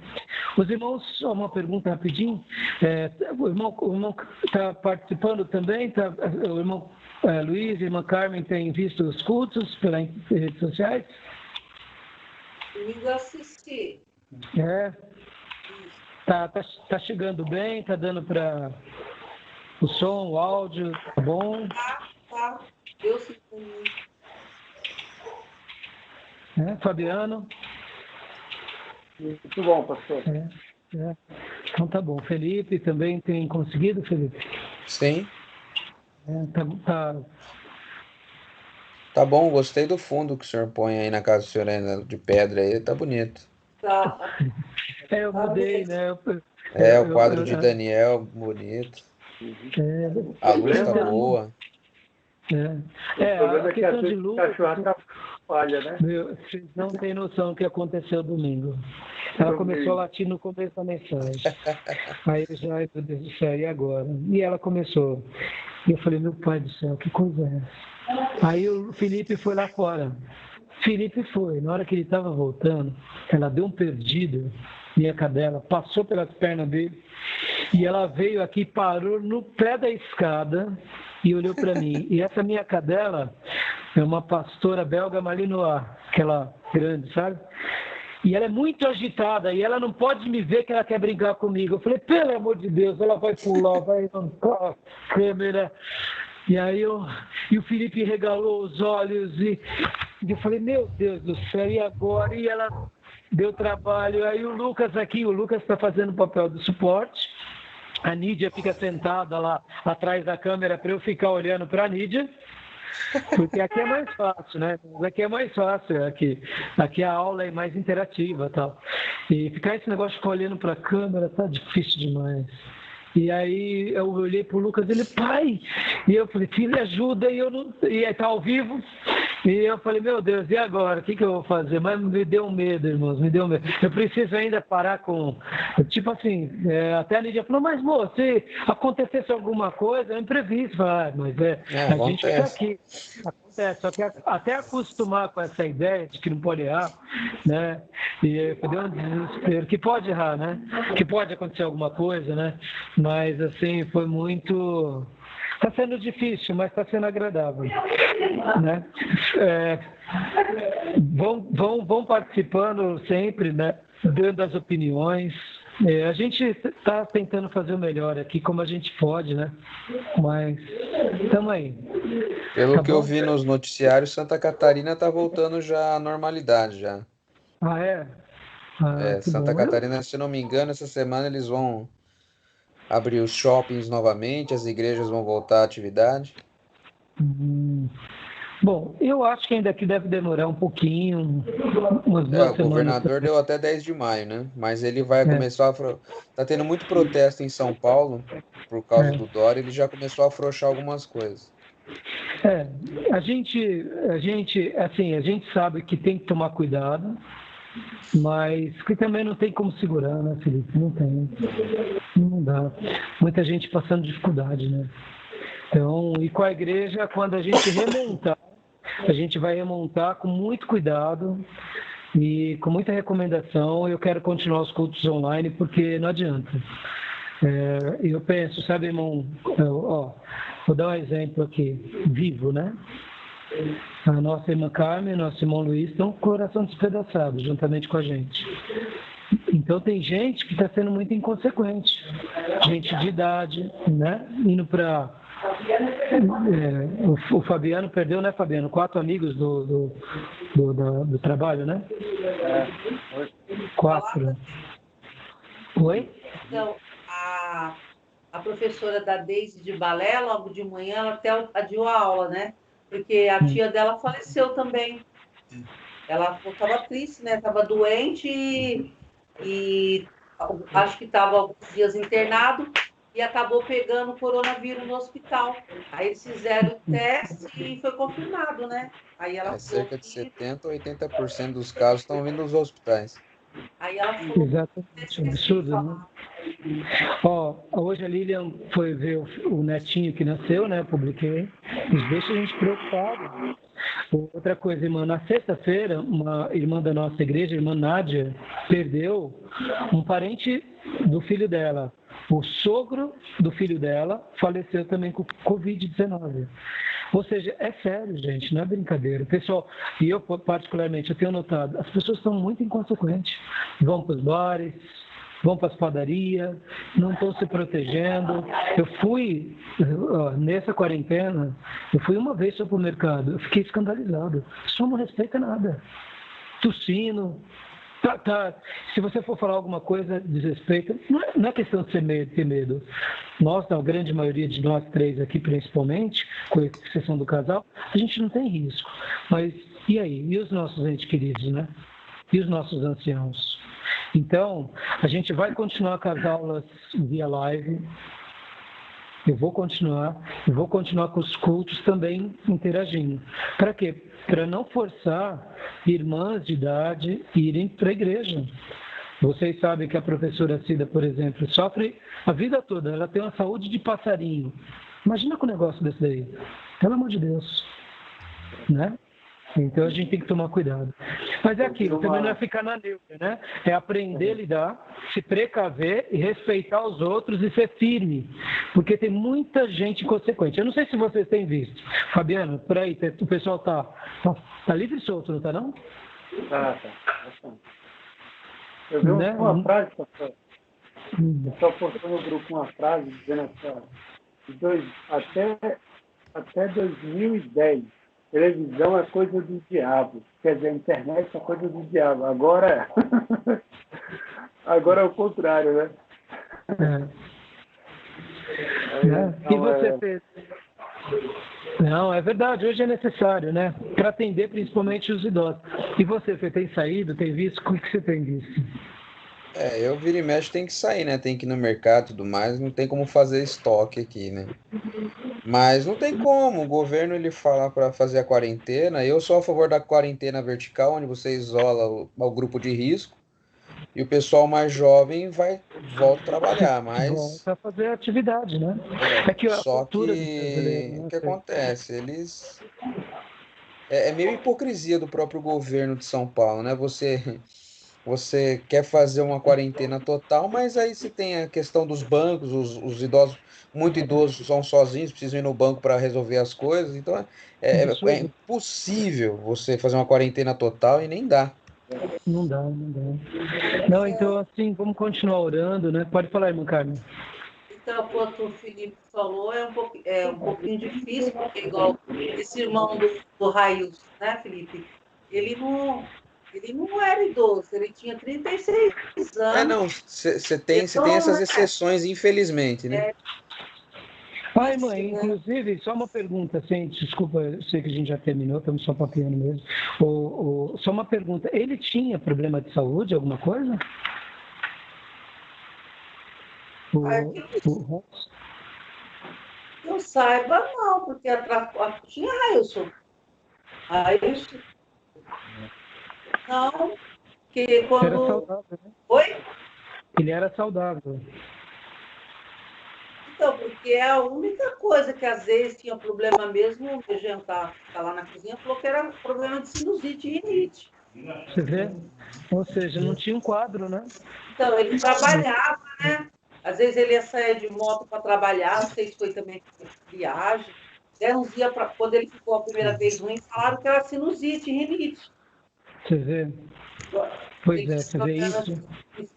Os irmãos, só uma pergunta rapidinho. O irmão está participando também? O irmão Luiz e a irmã Carmen têm visto os cultos pelas redes sociais? Domingo assisti. Tá chegando bem? Tá dando para o som, o áudio? Tá bom? Tá. Deus se comigo. Fabiano? Muito bom, pastor. Então tá bom. Felipe também tem conseguido, Felipe? Sim. Tá bom, gostei do fundo que o senhor põe aí na casa do senhor ainda de pedra aí, tá bonito. Tá. Eu mudei, né? O quadro de Daniel, bonito. A luz tá boa. A questão de luz... Falha, né? Vocês não têm noção do que aconteceu domingo. Ela começou a latir no começo da mensagem. Aí eu já, meu Deus do céu, e agora? E ela começou. E eu falei, meu pai do céu, que coisa é essa? Aí o Felipe foi lá fora. Felipe foi. Na hora que ele estava voltando, ela deu um perdido, minha cadela, passou pelas pernas dele. E ela veio aqui, parou no pé da escada e olhou para mim. E essa minha cadela é uma pastora belga malinois, aquela grande, sabe? E ela é muito agitada e ela não pode me ver que ela quer brincar comigo. Eu falei, pelo amor de Deus, ela vai pular, vai arrancar a câmera. E aí e o Felipe regalou os olhos e eu falei, meu Deus do céu, e agora? E ela deu trabalho. Aí o Lucas está fazendo o papel do suporte. A Nídia fica sentada lá atrás da câmera para eu ficar olhando para a Nídia. Porque aqui é mais fácil, né? Aqui é mais fácil, aqui a aula é mais interativa e tal. E ficar esse negócio de ficar olhando para a câmera tá difícil demais. E aí eu olhei pro Lucas, ele, pai! E eu falei, filho, ajuda, e aí tá ao vivo. E eu falei, meu Deus, e agora? O que eu vou fazer? Mas me deu medo, irmãos, me deu medo. Eu preciso ainda parar com... Tipo assim, até a Lídia falou, mas moço, se acontecesse alguma coisa, é imprevisto. Mas a gente fica aqui. Acontece, só que até acostumar com essa ideia de que não pode errar, né? E deu um desespero, que pode errar, né? Que pode acontecer alguma coisa, né? Mas, assim, foi muito... Está sendo difícil, mas está sendo agradável, né? Vão participando sempre, né? Dando as opiniões. A gente está tentando fazer o melhor aqui, como a gente pode, né? Mas estamos aí. Pelo que eu vi nos noticiários, Santa Catarina está voltando já à normalidade já. Ah, é? Santa Catarina, se não me engano, essa semana eles vão abrir os shoppings novamente, as igrejas vão voltar à atividade. Bom, eu acho que ainda aqui deve demorar um pouquinho, umas 2 semanas. O governador deu até 10 de maio, né? Mas ele vai começar Tá tendo muito protesto em São Paulo por causa do Dória, ele já começou a afrouxar algumas coisas. A gente sabe que tem que tomar cuidado, mas que também não tem como segurar, né, Felipe? Não tem. Não dá. Muita gente passando dificuldade, né? Então, e com a igreja, quando a gente remontar, a gente vai remontar com muito cuidado e com muita recomendação. Eu quero continuar os cultos online porque não adianta. Eu penso, sabe, irmão, vou dar um exemplo aqui, vivo, né? A nossa irmã Carmen e nosso irmão Luiz estão com o coração despedaçado, juntamente com a gente. Então tem gente que está sendo muito inconsequente, gente de idade, né? Indo para... o Fabiano perdeu, né, Fabiano? 4 amigos do trabalho, né? 4. Oi? Então, a professora da Deise de balé, logo de manhã, ela até adiou a aula, né? Porque a tia dela faleceu também. Ela estava triste, né? Estava doente e acho que estava alguns dias internado e acabou pegando coronavírus no hospital. Aí eles fizeram o teste e foi confirmado, né? Aí ela cerca de 70% a 80% dos casos estão vindo dos hospitais. Aí ela falou... Exatamente, absurdo, né? Hoje a Lilian foi ver o netinho que nasceu, né? Publiquei. Isso deixa a gente preocupado. Outra coisa, irmã, na sexta-feira, uma irmã da nossa igreja, a irmã Nádia, perdeu um parente do filho dela. O sogro do filho dela faleceu também com Covid-19. Ou seja, é sério, gente, não é brincadeira. Pessoal, e eu particularmente, eu tenho notado, as pessoas são muito inconsequentes. Vão para os bares, vão para as padarias, não estão se protegendo. Eu fui, nessa quarentena, eu fui uma vez ao supermercado, eu fiquei escandalizado. Só não respeita nada. Tossindo. Se você for falar alguma coisa, desrespeito, não é questão de ter medo. Nós, a grande maioria de nós 3 aqui, principalmente, com exceção do casal, a gente não tem risco. Mas e aí? E os nossos entes queridos, né? E os nossos anciãos? Então, a gente vai continuar com as aulas via live. Eu vou continuar com os cultos também interagindo. Para quê? Para não forçar irmãs de idade irem para a igreja. Vocês sabem que a professora Cida, por exemplo, sofre a vida toda. Ela tem uma saúde de passarinho. Imagina com um negócio desse daí. Pelo amor de Deus. Né? Então a gente tem que tomar cuidado. Mas é aquilo, também não é ficar na neutra, né? É aprender a lidar, se precaver e respeitar os outros e ser firme. Porque tem muita gente inconsequente. Eu não sei se vocês têm visto. Fabiano, por aí, o pessoal tá livre e solto, não tá não? Tá. Eu vi uma frase, pastor. O pessoal postou no grupo uma frase dizendo assim, até 2010, televisão é coisa do diabo. Quer dizer, a internet é coisa do diabo. Agora é o contrário, né? E você fez? Não, é verdade, hoje é necessário, né? Para atender principalmente os idosos. E você, tem saído, tem visto? O que você tem visto? Eu vira e mexe tem que sair, né? Tem que ir no mercado e tudo mais, não tem como fazer estoque aqui, né? Mas não tem como, o governo ele fala para fazer a quarentena. Eu sou a favor da quarentena vertical, onde você isola o grupo de risco e o pessoal mais jovem volta a trabalhar, mas Volta a fazer atividade, né? É que a só cultura do brasileiro, que né? o que acontece? É meio hipocrisia do próprio governo de São Paulo, né? Você quer fazer uma quarentena total, mas aí você tem a questão dos bancos, os idosos, muito idosos são sozinhos, precisam ir no banco para resolver as coisas. Então é Absurdo. impossível você fazer uma quarentena total e nem dá. Não dá. Não, então assim, vamos continuar orando, né? Pode falar, irmã Carmen. Então, quanto o Felipe falou, é um pouquinho difícil, porque igual esse irmão do Railson, né, Felipe? Ele não era idoso, ele tinha 36 anos. Não, você tem essas exceções, infelizmente, né? Ai, mãe, inclusive, só uma pergunta, assim, desculpa, eu sei que a gente já terminou, estamos só papiando mesmo. Só uma pergunta, ele tinha problema de saúde, alguma coisa? Eu saiba, não, porque tinha Railson. Não, que quando... Era saudável, né? Oi? Ele era saudável. Então, porque é a única coisa que às vezes tinha problema mesmo, o gente tá lá na cozinha, falou que era problema de sinusite e rinite. Você vê? Ou seja, não tinha um quadro, né? Então, ele trabalhava, né? Às vezes ele ia sair de moto para trabalhar, não sei se foi também viagem. Uns dias, quando ele ficou a primeira vez ruim, falaram que era sinusite e rinite. Você vê? Pois é, você vê isso?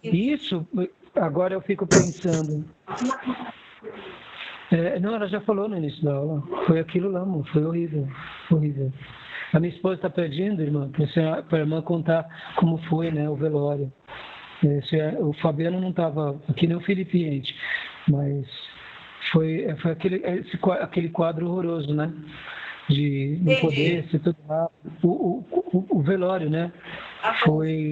Isso, agora eu fico pensando. Não, ela já falou no início da aula. Foi aquilo lá, amor. Foi horrível. A minha esposa está pedindo, irmã, para a irmã contar como foi, né, o velório. O Fabiano não estava aqui, nem o Felipe, gente, mas foi aquele quadro horroroso, né? De não poder ser tudo lá. O velório, né? Foi.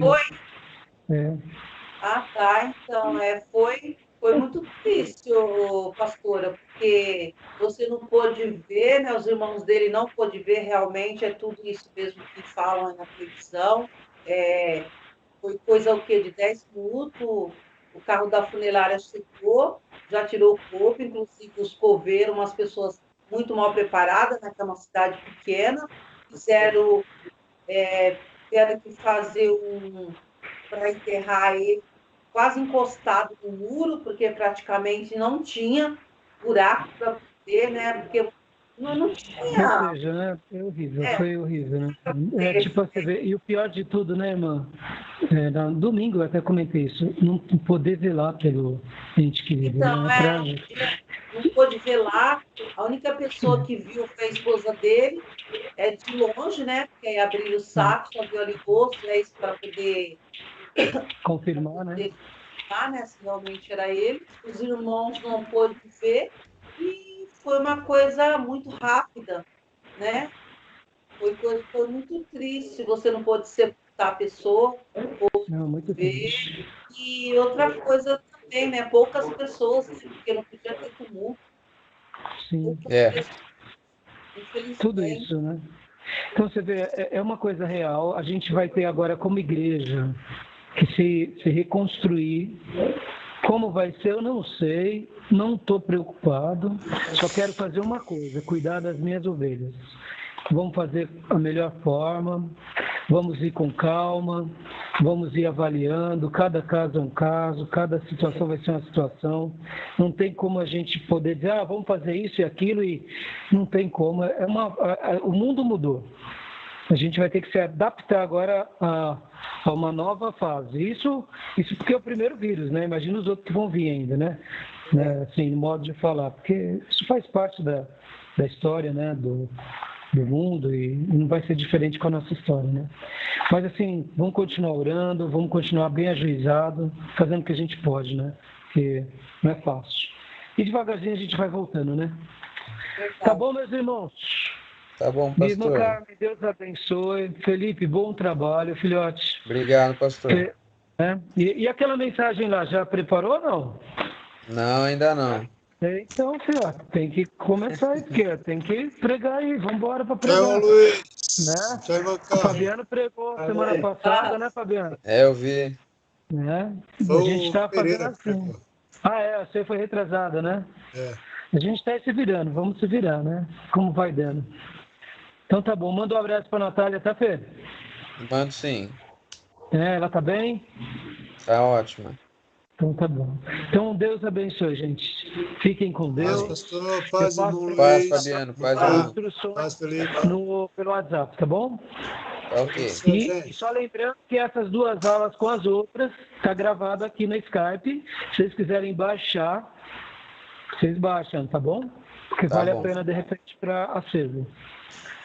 Ah, tá. Então, foi muito difícil, pastora, porque você não pôde ver, né? Os irmãos dele não pôde ver realmente, é tudo isso mesmo que falam na televisão. Foi coisa de 10 minutos, o carro da funerária chegou, já tirou o corpo, inclusive os coveiros, umas pessoas muito mal preparadas, né? Que é uma cidade pequena, tiveram que fazer para enterrar ele quase encostado no muro, porque praticamente não tinha buraco para poder, né? Porque não tinha. Ou seja, né? Foi horrível, né? Tipo, você vê, e o pior de tudo, né, irmã? No domingo eu até comentei isso, não poder velar pelo ente querido. Então, né? Não pôde velar. A única pessoa que viu foi a esposa dele, de longe, né? Porque aí abriu o saco, só viu ali o rosto, né? Isso para poder confirmar, né? Se realmente era ele. Os irmãos não pôde ver e foi uma coisa muito rápida, né? Foi muito triste. Você não pôde sepultar a pessoa, não muito ver. Triste. E outra coisa também, né? Poucas pessoas, porque não podia ter tumulto. Sim. Tudo isso, né? Então você vê, é uma coisa real. A gente vai ter agora como igreja que se reconstruir. Como vai ser, eu não sei, não estou preocupado, só quero fazer uma coisa, cuidar das minhas ovelhas. Vamos fazer a melhor forma, Vamos ir com calma, vamos ir avaliando, cada caso é um caso, cada situação vai ser uma situação. Não tem como a gente poder dizer, vamos fazer isso e aquilo, e não tem como. O mundo mudou. A gente vai ter que se adaptar agora a uma nova fase. Isso porque é o primeiro vírus, né? Imagina os outros que vão vir ainda, né? Assim, no modo de falar, porque isso faz parte da história, né? Do mundo, e não vai ser diferente com a nossa história, né? Mas assim, vamos continuar orando, vamos continuar bem ajuizado, fazendo o que a gente pode, né? Porque não é fácil. E devagarzinho a gente vai voltando, né? Tá bom, meus irmãos? Tá bom, Minha irmã pastor. Carmen, Deus abençoe. Felipe, bom trabalho, filhote. Obrigado, pastor. E aquela mensagem lá, já preparou ou não? Não, ainda não. Então, filhote, tem que começar aí, porque tem que pregar aí, vamos embora para pregar. Ô Luiz, Né? irmã O Carmen, Fabiano pregou semana passada, né, Fabiano? Eu vi. A gente está fazendo Pereira, assim. Você foi retrasada, né? É. A gente está se virando, vamos se virar, né? Como vai dando. Então tá bom, manda um abraço para a Natália, tá, Fê? Mando sim. Ela tá bem? Tá ótimo. Então tá bom. Então Deus abençoe, gente. Fiquem com Paz, Deus. pastor, paz, Eu irmão Paz, Luiz. Fabiano. Paz, As irmão. instruções Paz, Felipe. pelo WhatsApp, tá bom? Tá ok. E só lembrando que essas duas aulas com as outras tá gravado aqui no Skype. Se vocês quiserem baixar, vocês baixam, tá bom? Porque Tá vale bom. a pena de repente para aceso.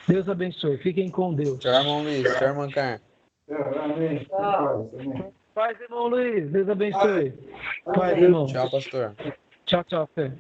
Deus abençoe. Fiquem com Deus. Tchau, irmão Luiz. Tchau, irmã Carmen. Paz, irmão Luiz. Deus abençoe. Paz, irmão. Tchau, pastor. Tchau, tchau, Fê.